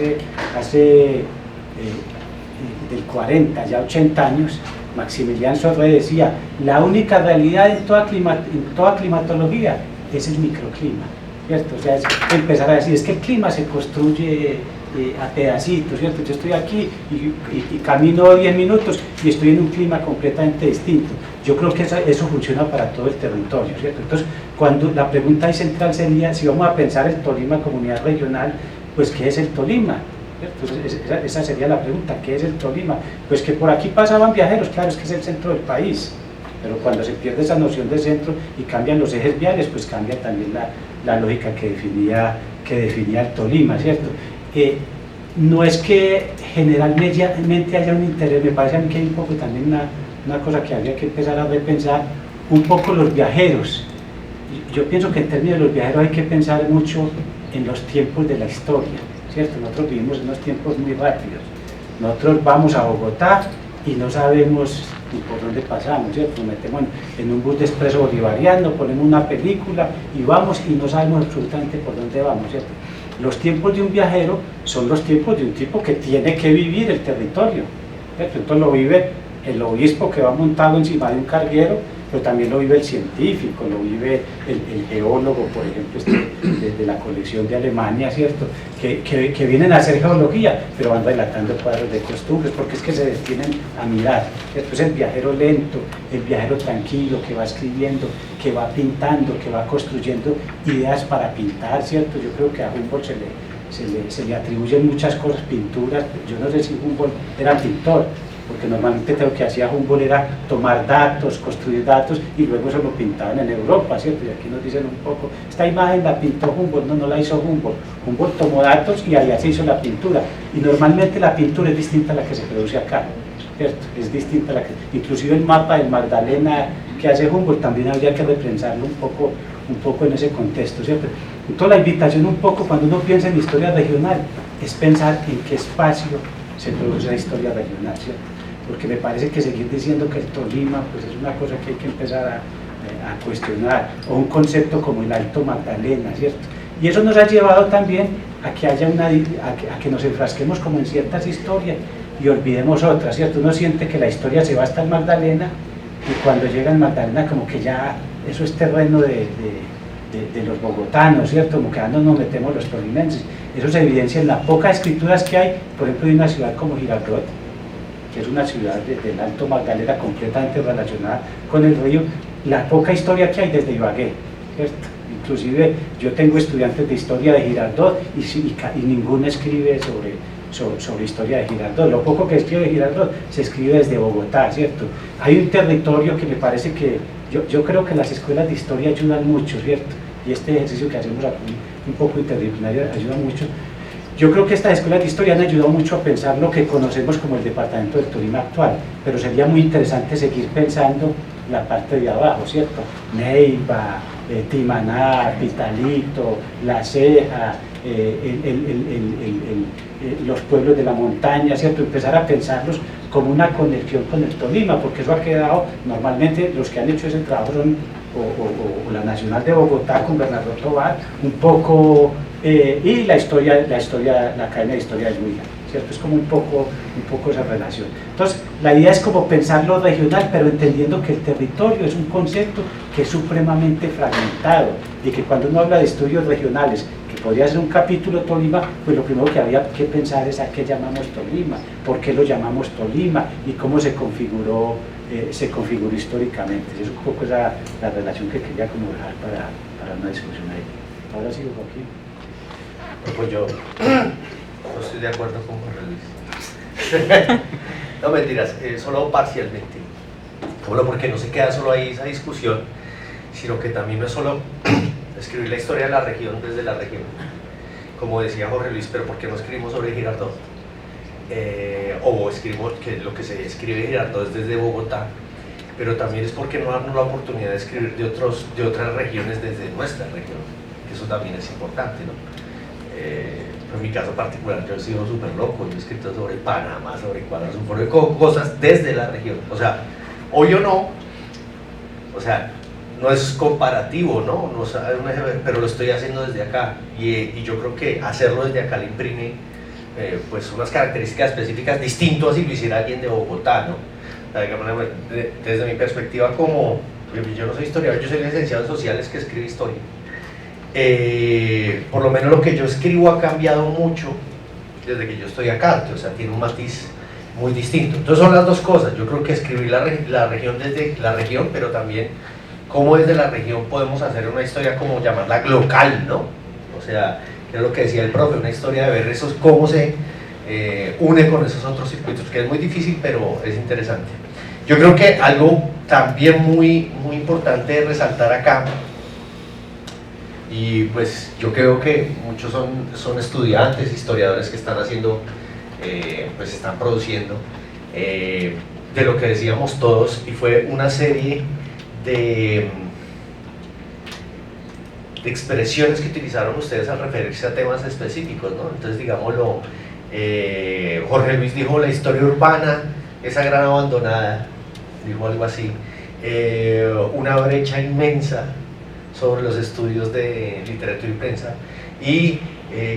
hace del 40, ya 80 años, Maximilian Sorre decía, la única realidad en toda climatología es el microclima, ¿cierto? O sea, es empezar a decir, es que el clima se construye a pedacitos, ¿cierto? Yo estoy aquí y camino 10 minutos y estoy en un clima completamente distinto. Yo creo que eso funciona para todo el territorio, ¿cierto? Entonces, cuando la pregunta ahí central sería, si vamos a pensar el Tolima como unidad regional, pues ¿qué es el Tolima? Entonces, esa sería la pregunta, ¿qué es el Tolima? Pues que por aquí pasaban viajeros, claro, es que es el centro del país, pero cuando se pierde esa noción de centro y cambian los ejes viales, pues cambia también la lógica que definía el Tolima, ¿cierto? No es que generalmente haya un interés, me parece a mí que hay un poco también una cosa que habría que empezar a repensar, un poco los viajeros. Yo pienso que en términos de los viajeros hay que pensar mucho en los tiempos de la historia, ¿cierto? Nosotros vivimos en unos tiempos muy rápidos. Nosotros vamos a Bogotá y no sabemos ni por dónde pasamos, ¿cierto? Nos metemos en un bus de expreso bolivariano, ponemos una película y vamos y no sabemos absolutamente por dónde vamos, ¿cierto? Los tiempos de un viajero son los tiempos de un tipo que tiene que vivir el territorio, ¿cierto? Entonces lo vive el obispo que va montado encima de un carguero, pero también lo vive el científico, lo vive el geólogo, por ejemplo, de la colección de Alemania, ¿cierto? Que vienen a hacer geología, pero van relatando cuadros de costumbres, porque es que se detienen a mirar, ¿cierto? Es el viajero lento, el viajero tranquilo, que va escribiendo, que va pintando, que va construyendo ideas para pintar, ¿cierto? Yo creo que a Humboldt se le atribuyen muchas cosas, pinturas. Yo no sé si Humboldt era pintor, porque normalmente lo que hacía Humboldt era tomar datos, construir datos y luego eso lo pintaban en Europa, ¿cierto? Y aquí nos dicen un poco, esta imagen la pintó Humboldt, no la hizo Humboldt. Humboldt tomó datos y allá se hizo la pintura, y normalmente la pintura es distinta a la que se produce acá, ¿cierto? Es distinta a la que, inclusive el mapa del Magdalena que hace Humboldt también habría que repensarlo un poco en ese contexto, ¿cierto? Entonces la invitación un poco cuando uno piensa en historia regional es pensar en qué espacio se produce la historia regional, ¿cierto? Porque me parece que seguir diciendo que el Tolima pues es una cosa que hay que empezar a cuestionar, o un concepto como el Alto Magdalena, ¿cierto? Y eso nos ha llevado también a que haya a que nos enfrasquemos como en ciertas historias y olvidemos otras, ¿cierto? Uno siente que la historia se va hasta el Magdalena, y cuando llega el Magdalena como que ya eso es terreno de los bogotanos, ¿cierto? Como que nos metemos los tolimenses. Eso se evidencia en las pocas escrituras que hay, por ejemplo, de una ciudad como Girardot, que es una ciudad del Alto Magdalena completamente relacionada con el río, la poca historia que hay desde Ibagué, ¿cierto? Inclusive yo tengo estudiantes de historia de Girardot y ninguno escribe sobre historia de Girardot. Lo poco que escribe de Girardot se escribe desde Bogotá, ¿cierto? Hay un territorio que me parece que yo creo que las escuelas de historia ayudan mucho, ¿cierto? Y este ejercicio que hacemos aquí, un poco interdisciplinario, ayuda mucho. Yo creo que estas escuelas de historia han ayudado mucho a pensar lo que conocemos como el departamento del Tolima actual, pero sería muy interesante seguir pensando la parte de abajo, ¿cierto? Neiva, Timaná, Pitalito, La Ceja, los pueblos de la montaña, ¿cierto? Empezar a pensarlos como una conexión con el Tolima, porque eso ha quedado, normalmente los que han hecho ese trabajo son o la Nacional de Bogotá con Bernardo Tovar, un poco, y la Academia de Historia de Luisa, ¿cierto? Es como un poco esa relación. Entonces, la idea es como pensarlo regional, pero entendiendo que el territorio es un concepto que es supremamente fragmentado, y que cuando uno habla de estudios regionales, que podría ser un capítulo Tolima, pues lo primero que habría que pensar es a qué llamamos Tolima, por qué lo llamamos Tolima y cómo se configuró históricamente. Y eso es un poco la relación que quería como dejar para una discusión ahí. Ahora sí, Joaquín. Pues yo no estoy de acuerdo con Jorge Luis. No, mentiras, solo parcialmente. Bueno, porque no se queda solo ahí esa discusión, sino que también no es solo escribir la historia de la región desde la región, como decía Jorge Luis, pero ¿por qué no escribimos sobre Girardot? O escribimos que lo que se escribe de Girardot es desde Bogotá, pero también es porque no darnos la oportunidad de escribir de otras regiones desde nuestra región, que eso también es importante, ¿no? En mi caso particular, yo he sido súper loco, yo he escrito sobre Panamá, sobre Ecuador, sobre cosas desde la región, o sea, hoy o no, o sea, no es comparativo, ¿no? Pero lo estoy haciendo desde acá, y yo creo que hacerlo desde acá le imprime pues unas características específicas distintas si lo hiciera alguien de Bogotá, ¿no? Desde mi perspectiva, como yo no soy historiador, yo soy licenciado en sociales que escribe historia. Por lo menos lo que yo escribo ha cambiado mucho desde que yo estoy acá, o sea, tiene un matiz muy distinto. Entonces son las dos cosas, yo creo que escribir la región desde la región, pero también cómo desde la región podemos hacer una historia como llamarla local, ¿no? O sea, que es lo que decía el profe, una historia de ver esos, cómo se une con esos otros circuitos, que es muy difícil, pero es interesante. Yo creo que algo también muy importante de resaltar acá, y pues yo creo que muchos son estudiantes, historiadores que están haciendo, pues están produciendo, de lo que decíamos todos, y fue una serie de expresiones que utilizaron ustedes al referirse a temas específicos, ¿no? Entonces, digámoslo, Jorge Luis dijo la historia urbana, esa gran abandonada, dijo algo así, una brecha inmensa sobre los estudios de literatura y prensa, y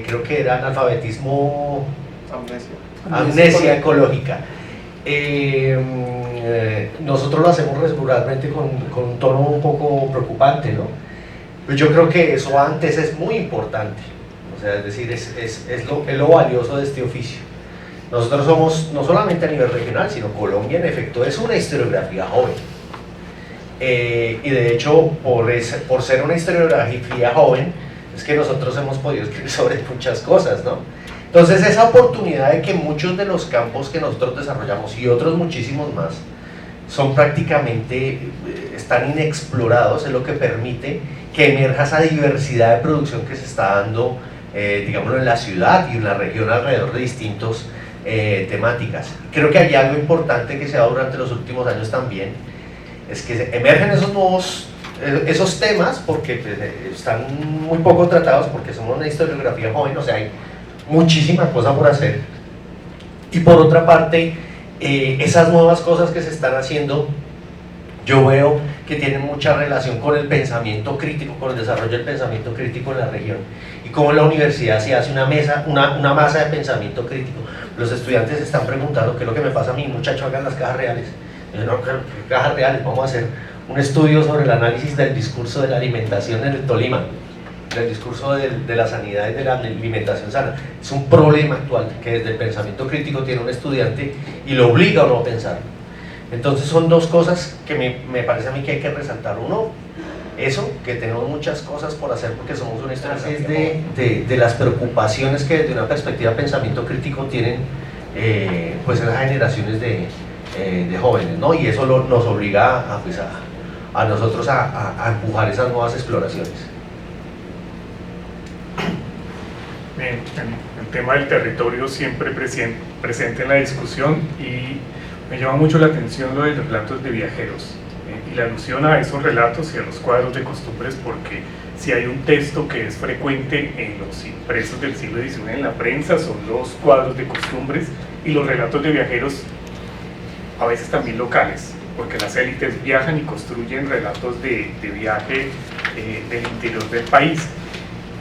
creo que era analfabetismo, amnesia ecológica. Nosotros lo hacemos regularmente con un tono un poco preocupante, ¿no? Pero yo creo que eso antes es muy importante, o sea, es decir, es lo valioso de este oficio. Nosotros somos, no solamente a nivel regional, sino Colombia en efecto es una historiografía joven. Y de hecho, por ser una historiografía joven, es que nosotros hemos podido escribir sobre muchas cosas, ¿no? Entonces esa oportunidad de que muchos de los campos que nosotros desarrollamos y otros muchísimos más son prácticamente, están inexplorados, es lo que permite que emerja esa diversidad de producción que se está dando, digámoslo, en la ciudad y en la región alrededor de distintos temáticas. Creo que hay algo importante que se ha dado durante los últimos años también, es que emergen esos temas porque pues, están muy poco tratados, porque somos una historiografía joven, o sea, hay muchísima cosa por hacer, y por otra parte, esas nuevas cosas que se están haciendo, yo veo que tienen mucha relación con el pensamiento crítico, con el desarrollo del pensamiento crítico en la región, y cómo en la universidad se hace una masa de pensamiento crítico. Los estudiantes se están preguntando qué es lo que me pasa a mí, muchacho, hagan las cajas reales. Yo, no, ¿qué cajas reales? Vamos a hacer un estudio sobre el análisis del discurso de la alimentación en el Tolima, del discurso de la sanidad y de la alimentación sana. Es un problema actual que desde el pensamiento crítico tiene un estudiante y lo obliga a uno a pensar. Entonces son dos cosas que me parece a mí que hay que resaltar. Uno, eso, que tenemos muchas cosas por hacer porque somos una historiografía de las preocupaciones que desde una perspectiva de pensamiento crítico tienen pues en las generaciones de jóvenes, ¿no? Y eso nos obliga a nosotros a empujar esas nuevas exploraciones. Bien, el tema del territorio siempre presente en la discusión, y me llama mucho la atención lo de los relatos de viajeros y la alusión a esos relatos y a los cuadros de costumbres, porque si hay un texto que es frecuente en los impresos del siglo XIX en la prensa son los cuadros de costumbres y los relatos de viajeros, a veces también locales, porque las élites viajan y construyen relatos de viaje del interior del país.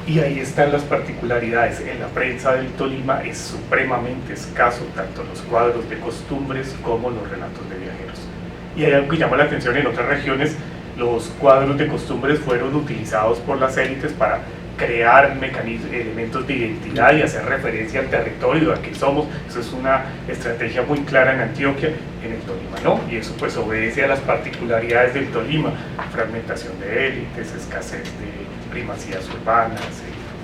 Y ahí están las particularidades. En la prensa del Tolima es supremamente escaso tanto los cuadros de costumbres como los relatos de viajeros. Y hay algo que llama la atención: en otras regiones los cuadros de costumbres fueron utilizados por las élites para crear elementos de identidad y hacer referencia al territorio, a qué somos. Eso es una estrategia muy clara en Antioquia. En el Tolima no, y eso pues obedece a las particularidades del Tolima: fragmentación de élites, escasez de primacías urbanas,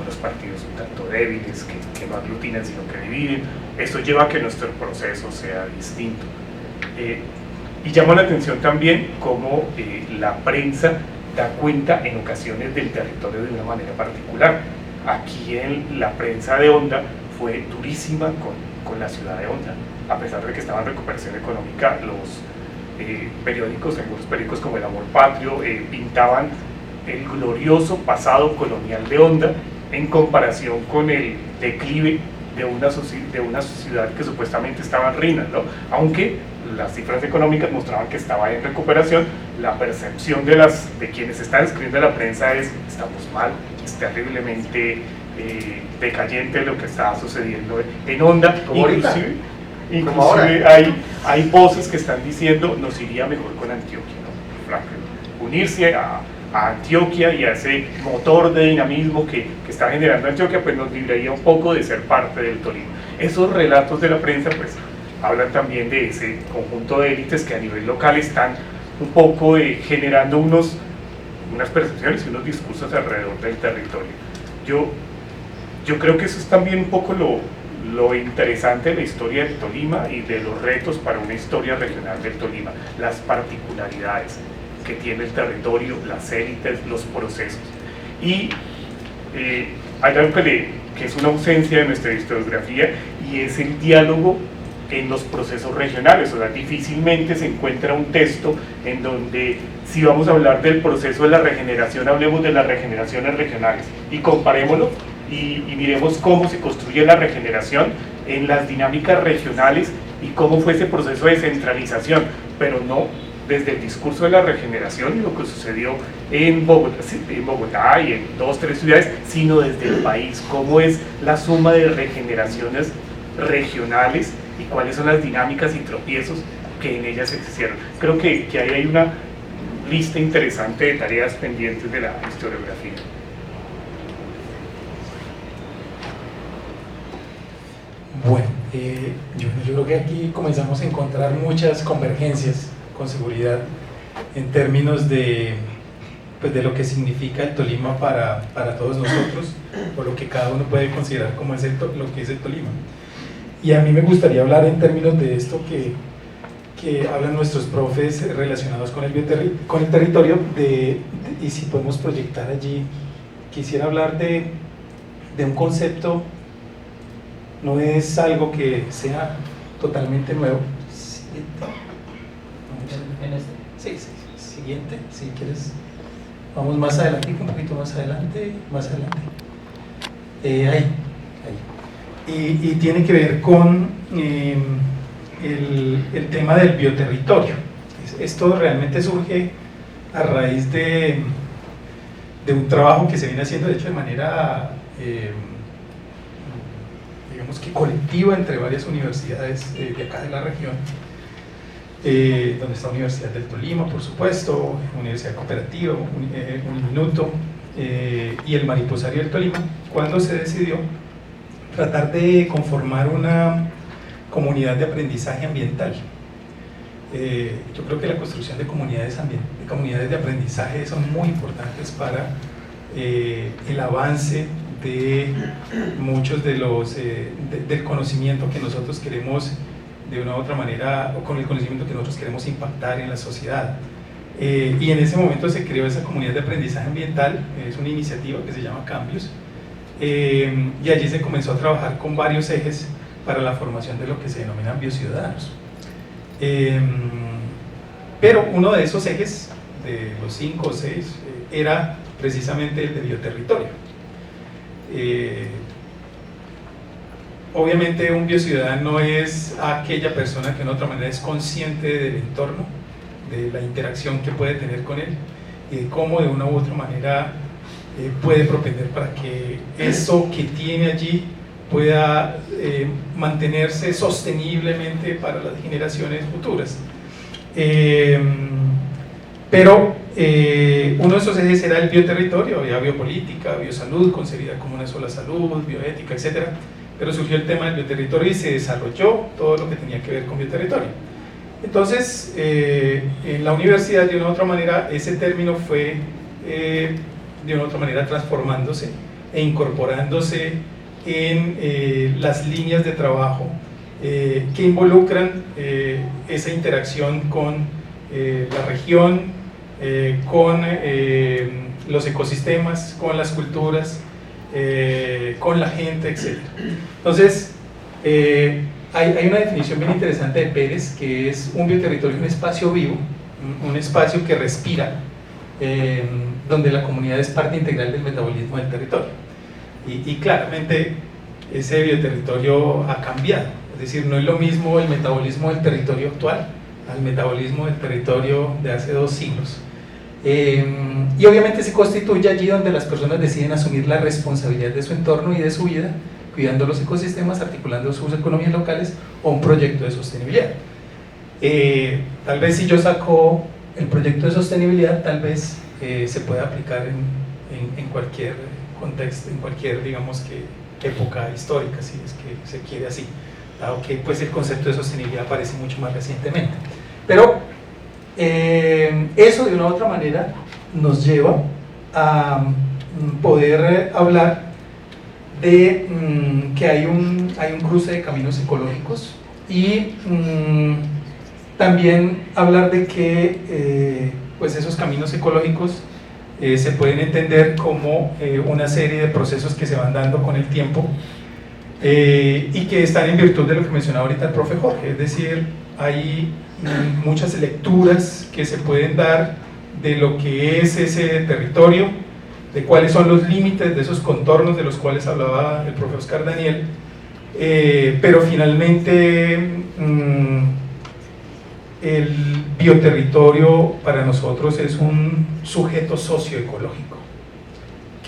unos partidos un tanto débiles que no aglutinan sino que dividen. Esto lleva a que nuestro proceso sea distinto. Y llama la atención también cómo la prensa da cuenta en ocasiones del territorio de una manera particular. Aquí en la prensa de Honda fue durísima con la ciudad de Honda, a pesar de que estaba en recuperación económica. Los periódicos, algunos periódicos como El Amor Patrio, pintaban el glorioso pasado colonial de Honda en comparación con el declive de una sociedad que supuestamente estaba en ruinas, ¿no? Aunque las cifras económicas mostraban que estaba en recuperación, la percepción de quienes están escribiendo en la prensa es: estamos mal, es terriblemente decayente lo que está sucediendo en Honda. Inclusive hay voces que están diciendo: nos iría mejor con Antioquia, ¿no? Unirse a Antioquia y a ese motor de dinamismo que está generando Antioquia, pues nos libraría un poco de ser parte del Tolima. Esos relatos de la prensa pues hablan también de ese conjunto de élites que a nivel local están un poco generando unas percepciones y unos discursos alrededor del territorio. Yo creo que eso es también un poco lo interesante de la historia del Tolima y de los retos para una historia regional del Tolima: las particularidades que tiene el territorio, las élites, los procesos. Y hay algo que es una ausencia de nuestra historiografía, y es el diálogo en los procesos regionales. O sea, difícilmente se encuentra un texto en donde, si vamos a hablar del proceso de la regeneración, hablemos de las regeneraciones regionales y comparémoslo y miremos cómo se construye la regeneración en las dinámicas regionales y cómo fue ese proceso de centralización, pero no desde el discurso de la regeneración y lo que sucedió en Bogotá y en 2 o 3 ciudades, sino desde el país, cómo es la suma de regeneraciones regionales y cuáles son las dinámicas y tropiezos que en ellas existieron. Creo que ahí hay una lista interesante de tareas pendientes de la historiografía. Bueno, yo creo que aquí comenzamos a encontrar muchas convergencias, con seguridad, en términos de, pues, de lo que significa el Tolima para todos nosotros, o lo que cada uno puede considerar como es lo que es el Tolima. Y a mí me gustaría hablar en términos de esto que hablan nuestros profes relacionados con el territorio, y si podemos proyectar allí, quisiera hablar de un concepto. No es algo que sea totalmente nuevo. Siguiente, si quieres. Vamos más adelante, un poquito más adelante. Ahí. Y tiene que ver con el tema del bioterritorio. Esto realmente surge a raíz de un trabajo que se viene haciendo, de hecho, de manera digamos que colectiva entre varias universidades de acá de la región, donde está la Universidad del Tolima, por supuesto, Universidad Cooperativa, Uniminuto y el Mariposario del Tolima, cuando se decidió tratar de conformar una comunidad de aprendizaje ambiental. Yo creo que la construcción de comunidades de aprendizaje son muy importantes para el avance de muchos de los del conocimiento que nosotros queremos de una u otra manera, o con el conocimiento que nosotros queremos impactar en la sociedad. Y en ese momento se creó esa comunidad de aprendizaje ambiental, es una iniciativa que se llama Cambios, y allí se comenzó a trabajar con varios ejes para la formación de lo que se denominan biociudadanos. Pero uno de esos ejes, de los 5 o 6, era precisamente el de bioterritorio. Obviamente un biociudadano es aquella persona que de otra manera es consciente del entorno, de la interacción que puede tener con él y de cómo de una u otra manera puede propender para que eso que tiene allí pueda mantenerse sosteniblemente para las generaciones futuras. Pero uno de esos ejes era el bioterritorio, había biopolítica, biosalud, concebida como una sola salud, bioética, etc. Pero surgió el tema del bioterritorio y se desarrolló todo lo que tenía que ver con bioterritorio. Entonces, en la universidad, de una u otra manera, ese término fue de una u otra manera transformándose e incorporándose en las líneas de trabajo que involucran esa interacción con la región, con los ecosistemas, con las culturas, con la gente, etc. Entonces, hay una definición bien interesante de Pérez, que es un bioterritorio, un espacio vivo, un espacio que respira, donde la comunidad es parte integral del metabolismo del territorio. Y claramente ese bioterritorio ha cambiado, es decir, no es lo mismo el metabolismo del territorio actual al metabolismo del territorio de hace 2 siglos. Y obviamente se constituye allí donde las personas deciden asumir la responsabilidad de su entorno y de su vida, cuidando los ecosistemas, articulando sus economías locales o un proyecto de sostenibilidad. Tal vez si yo saco el proyecto de sostenibilidad, tal vez se pueda aplicar en cualquier contexto, en cualquier, digamos que, época histórica, si es que se quiere así, dado que pues, el concepto de sostenibilidad aparece mucho más recientemente. Pero eso de una u otra manera nos lleva a poder hablar de que hay un cruce de caminos ecológicos y también hablar de que pues esos caminos ecológicos se pueden entender como una serie de procesos que se van dando con el tiempo y que están en virtud de lo que mencionaba ahorita el profe Jorge, es decir, hay muchas lecturas que se pueden dar de lo que es ese territorio, de cuáles son los límites de esos contornos de los cuales hablaba el profe Oscar Daniel, pero finalmente el bioterritorio para nosotros es un sujeto socioecológico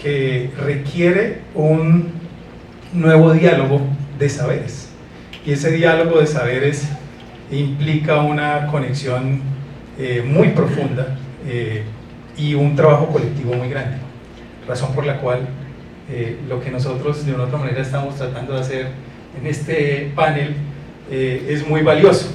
que requiere un nuevo diálogo de saberes, y ese diálogo de saberes implica una conexión muy profunda y un trabajo colectivo muy grande, razón por la cual lo que nosotros de una u otra manera estamos tratando de hacer en este panel es muy valioso.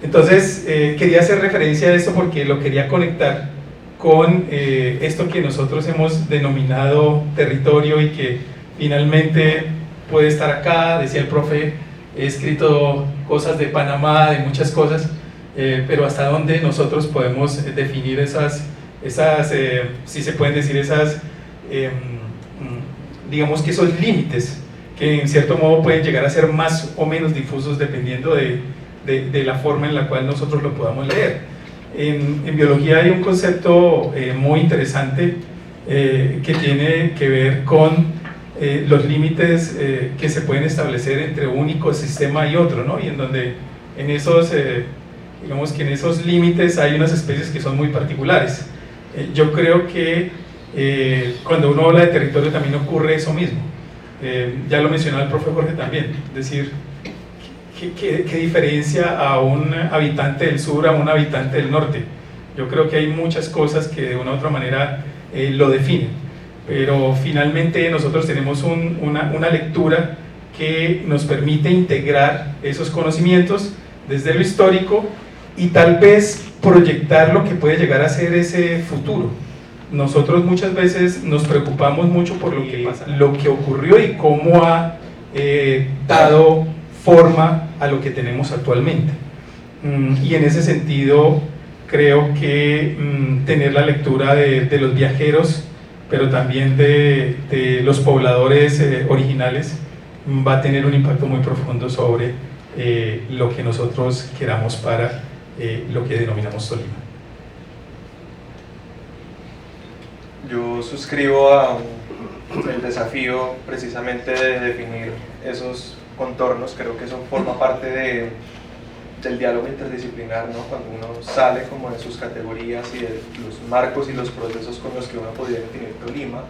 Entonces quería hacer referencia a esto porque lo quería conectar con esto que nosotros hemos denominado territorio y que finalmente puede estar acá. Decía el profe, he escrito cosas de Panamá, de muchas cosas, pero hasta dónde nosotros podemos definir esas si se pueden decir, digamos que esos límites que en cierto modo pueden llegar a ser más o menos difusos dependiendo de la forma en la cual nosotros lo podamos leer. En biología hay un concepto muy interesante que tiene que ver con los límites que se pueden establecer entre un ecosistema y otro, ¿no? Y en donde en esos, digamos que en esos límites hay unas especies que son muy particulares. Yo creo que cuando uno habla de territorio también ocurre eso mismo. Ya lo mencionaba el profe Jorge también, es decir, ¿qué diferencia a un habitante del sur a un habitante del norte? Yo creo que hay muchas cosas que de una u otra manera lo definen, pero finalmente nosotros tenemos una lectura que nos permite integrar esos conocimientos desde lo histórico y tal vez proyectar lo que puede llegar a ser ese futuro. Nosotros muchas veces nos preocupamos mucho por lo que ocurrió y cómo ha dado forma a lo que tenemos actualmente. Y en ese sentido creo que tener la lectura de los viajeros, pero también de los pobladores originales, va a tener un impacto muy profundo sobre lo que nosotros queramos para lo que denominamos Tolima. Yo suscribo a el desafío precisamente de definir esos contornos. Creo que eso forma parte del diálogo interdisciplinar, ¿no? Cuando uno sale como de sus categorías y de los marcos y los procesos con los que uno podría definir Tolima,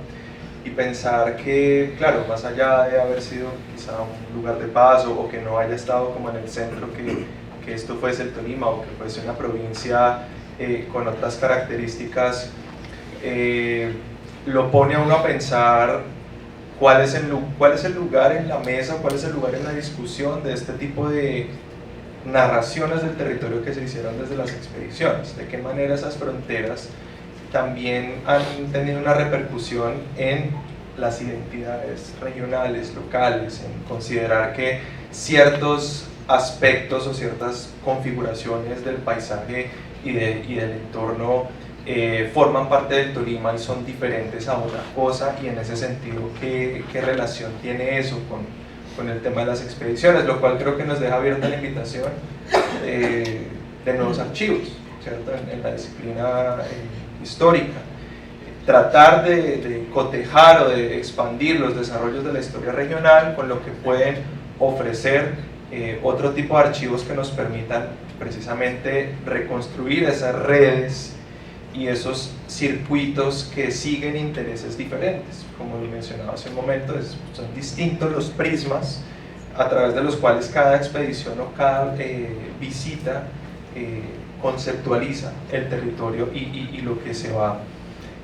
y pensar que, claro, más allá de haber sido quizá un lugar de paz o que no haya estado como en el centro, que esto fuese el Tolima o que fuese una provincia con otras características, lo pone a uno a pensar cuál es el lugar en la mesa, cuál es el lugar en la discusión de este tipo de narraciones del territorio que se hicieron desde las expediciones, de qué manera esas fronteras también han tenido una repercusión en las identidades regionales, locales, en considerar que ciertos aspectos o ciertas configuraciones del paisaje y del entorno forman parte del Tolima y son diferentes a otra cosa, y en ese sentido, ¿qué relación tiene eso con el tema de las expediciones? Lo cual creo que nos deja abierta la invitación de nuevos archivos, ¿cierto? En la disciplina histórica. Tratar de cotejar o de expandir los desarrollos de la historia regional con lo que pueden ofrecer otro tipo de archivos que nos permitan precisamente reconstruir esas redes y esos circuitos que siguen intereses diferentes. Como lo mencionaba hace un momento, son distintos los prismas a través de los cuales cada expedición o cada visita conceptualiza el territorio y lo que se va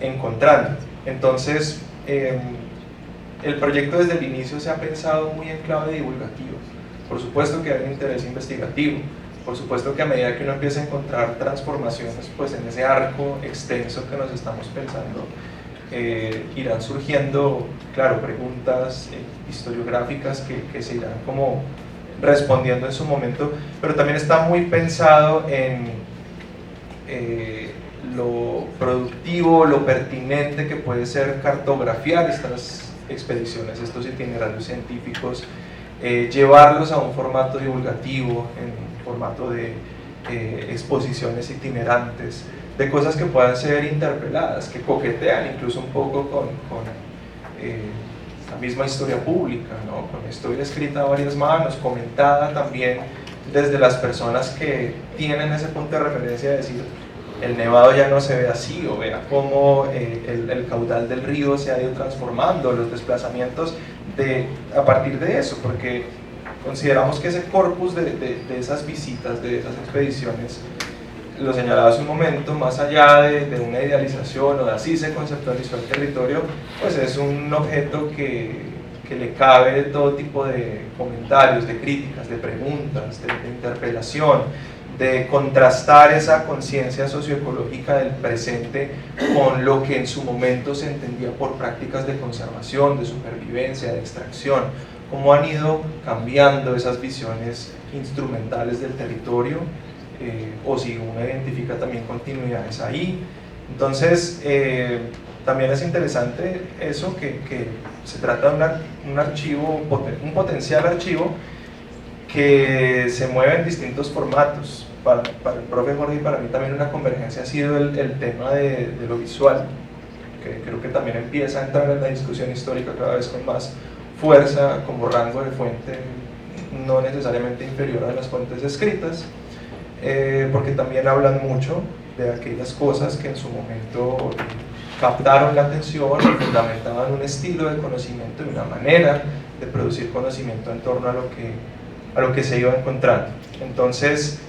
encontrando. Entonces, el proyecto desde el inicio se ha pensado muy en clave divulgativa. Por supuesto que hay un interés investigativo, por supuesto que a medida que uno empieza a encontrar transformaciones, pues en ese arco extenso que nos estamos pensando, irán surgiendo, claro, preguntas historiográficas que se irán como respondiendo en su momento, pero también está muy pensado en lo productivo, lo pertinente que puede ser cartografiar estas expediciones, estos itinerarios científicos, llevarlos a un formato divulgativo, en formato de exposiciones itinerantes, de cosas que puedan ser interpeladas, que coquetean incluso un poco con la misma historia pública, ¿no? Con historia escrita a varias manos, comentada también desde las personas que tienen ese punto de referencia de decir, el Nevado ya no se ve así, o vea cómo el caudal del río se ha ido transformando, los desplazamientos a partir de eso, porque consideramos que ese corpus de esas visitas, de esas expediciones, lo señalaba hace un momento, más allá de una idealización o de así se conceptualizó el territorio, pues es un objeto que le cabe todo tipo de comentarios, de críticas, de preguntas, de interpelación, de contrastar esa conciencia socioecológica del presente con lo que en su momento se entendía por prácticas de conservación, de supervivencia, de extracción, cómo han ido cambiando esas visiones instrumentales del territorio, o si uno identifica también continuidades ahí. Entonces, también es interesante eso, que se trata de un archivo, un potencial archivo que se mueve en distintos formatos. Para el profe Jorge y para mí también una convergencia ha sido el tema de lo visual, que creo que también empieza a entrar en la discusión histórica cada vez con más fuerza como rango de fuente, no necesariamente inferior a las fuentes escritas, porque también hablan mucho de aquellas cosas que en su momento captaron la atención, fundamentaban un estilo de conocimiento y una manera de producir conocimiento en torno a lo que se iba encontrando. Entonces,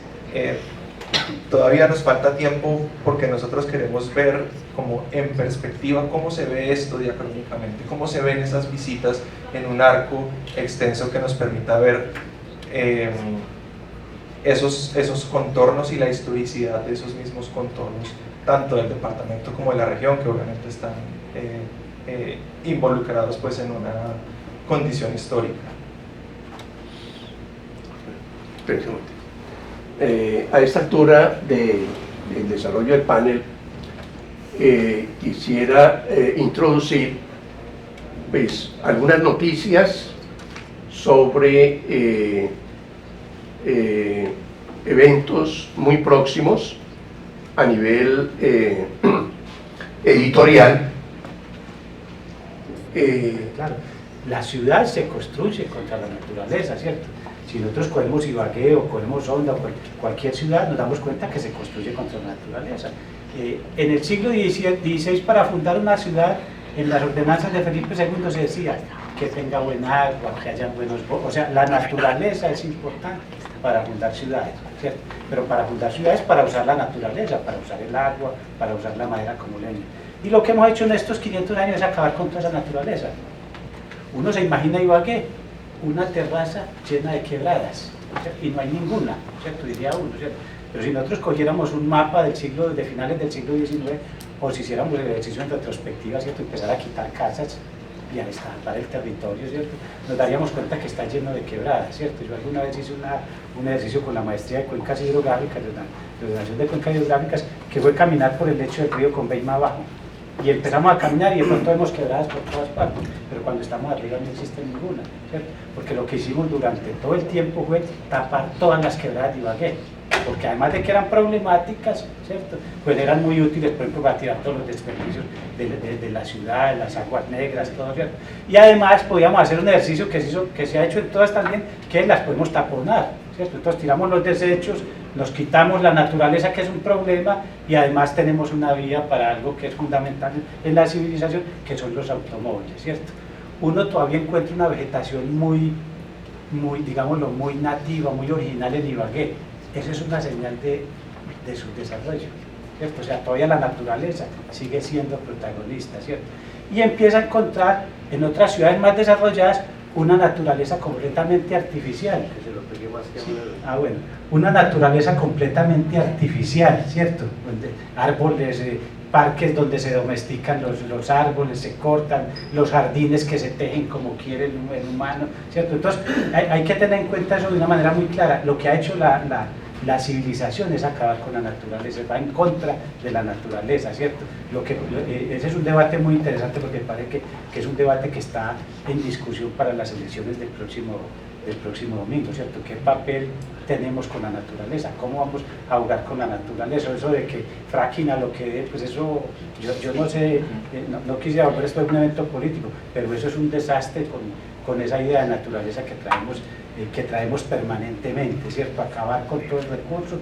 todavía nos falta tiempo porque nosotros queremos ver como en perspectiva cómo se ve esto diacrónicamente, cómo se ven esas visitas en un arco extenso que nos permita ver esos contornos y la historicidad de esos mismos contornos, tanto del departamento como de la región, que obviamente están involucrados pues en una condición histórica. A esta altura del desarrollo del panel, quisiera introducir pues, algunas noticias sobre eventos muy próximos a nivel editorial. Claro, la ciudad se construye contra la naturaleza, ¿cierto? Si nosotros cogemos Ibagué o cogemos Honda o cualquier ciudad, nos damos cuenta que se construye contra la naturaleza. En el siglo XVI, para fundar una ciudad, en las ordenanzas de Felipe II se decía que tenga buena agua, que haya buenos bosques, o sea, la naturaleza es importante para fundar ciudades, ¿cierto? Pero para fundar ciudades, para usar la naturaleza, para usar el agua, para usar la madera como leña. Y lo que hemos hecho en estos 500 años es acabar con toda esa naturaleza. Uno se imagina Ibagué, una terraza llena de quebradas, ¿cierto? Y no hay ninguna, ¿cierto? Diría uno, ¿cierto? Pero si nosotros cogiéramos un mapa de finales del siglo XIX, o si hiciéramos el ejercicio en retrospectiva, ¿cierto? Empezar a quitar casas y a estampar el territorio, ¿cierto? Nos daríamos cuenta que está lleno de quebradas, ¿cierto? Yo alguna vez hice un ejercicio con la maestría de cuencas hidrográficas, de la ordenación de cuencas hidrográficas, que fue caminar por el lecho del río con Beima abajo. Y empezamos a caminar y de pronto vemos quebradas por todas partes, pero cuando estamos arriba no existe ninguna, ¿cierto? Porque lo que hicimos durante todo el tiempo fue tapar todas las quebradas de Ibagué, porque además de que eran problemáticas, ¿cierto? Pues eran muy útiles, por ejemplo, para tirar todos los desperdicios de la ciudad, las aguas negras, todo, ¿cierto? Y además podíamos hacer un ejercicio que se ha hecho en todas también, que las podemos taponar, ¿cierto? Entonces tiramos los desechos, nos quitamos la naturaleza, que es un problema, y además tenemos una vía para algo que es fundamental en la civilización, que son los automóviles, ¿cierto? Uno todavía encuentra una vegetación muy, digámoslo, muy nativa, muy original en Ibagué. Esa es una señal de su desarrollo, ¿cierto? O sea, todavía la naturaleza sigue siendo protagonista, ¿cierto? Y empieza a encontrar en otras ciudades más desarrolladas una naturaleza completamente artificial. Sí. Bueno, una naturaleza completamente artificial, ¿cierto? Árboles, parques donde se domestican los árboles, se cortan, los jardines que se tejen como quiere el humano, ¿cierto? Entonces hay que tener en cuenta eso de una manera muy clara. Lo que ha hecho la civilización es acabar con la naturaleza, va en contra de la naturaleza, ¿cierto? Ese es un debate muy interesante porque parece que es un debate que está en discusión para las elecciones del próximo el próximo domingo, ¿cierto? ¿Qué papel tenemos con la naturaleza? ¿Cómo vamos a jugar con la naturaleza? Eso de que fracking a lo que dé, pues eso, yo no sé, no quisiera volver esto a un evento político, pero eso es un desastre con esa idea de naturaleza que traemos permanentemente, ¿cierto? Acabar con todo el recurso.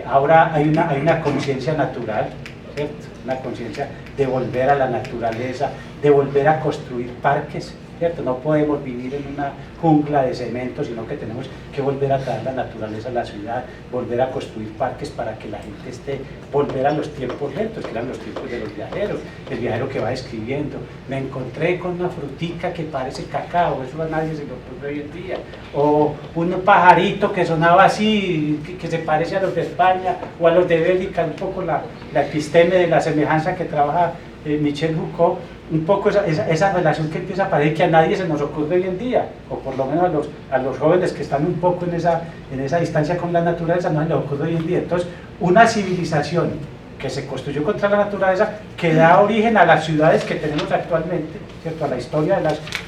Ahora hay una conciencia natural, ¿cierto? Una conciencia de volver a la naturaleza, de volver a construir parques, ¿cierto? No podemos vivir en una jungla de cemento, sino que tenemos que volver a traer la naturaleza a la ciudad, volver a construir parques para que la gente esté, volver a los tiempos lentos, que eran los tiempos de los viajeros, el viajero que va escribiendo, me encontré con una frutica que parece cacao, eso a nadie se lo ocurre hoy en día, o un pajarito que sonaba así, que se parece a los de España, o a los de Bélgica, un poco la episteme de la semejanza que trabaja Michel Foucault, un poco esa relación que empieza a parecer que a nadie se nos ocurre hoy en día, o por lo menos a los jóvenes que están un poco en esa distancia con la naturaleza, no se les ocurre hoy en día. Entonces, una civilización que se construyó contra la naturaleza, que da origen a las ciudades que tenemos actualmente, ¿cierto? A la historia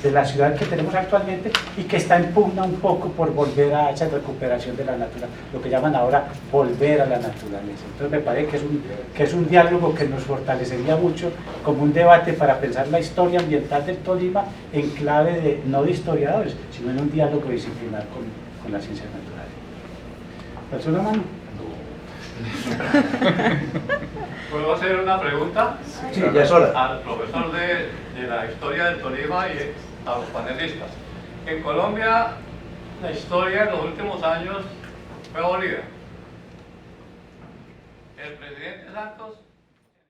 de la ciudad que tenemos actualmente, y que está en pugna un poco por volver a esa recuperación de la naturaleza, lo que llaman ahora volver a la naturaleza. Entonces me parece que es un diálogo que nos fortalecería mucho como un debate para pensar la historia ambiental del Tolima en clave no de historiadores, sino en un diálogo disciplinar con las ciencias naturales. ¿Alzó una mano? ¿Puedo hacer una pregunta? Sí, ya es hora. Al profesor de la historia del Tolima y a los panelistas. En Colombia, la historia en los últimos años fue abolida. El presidente Santos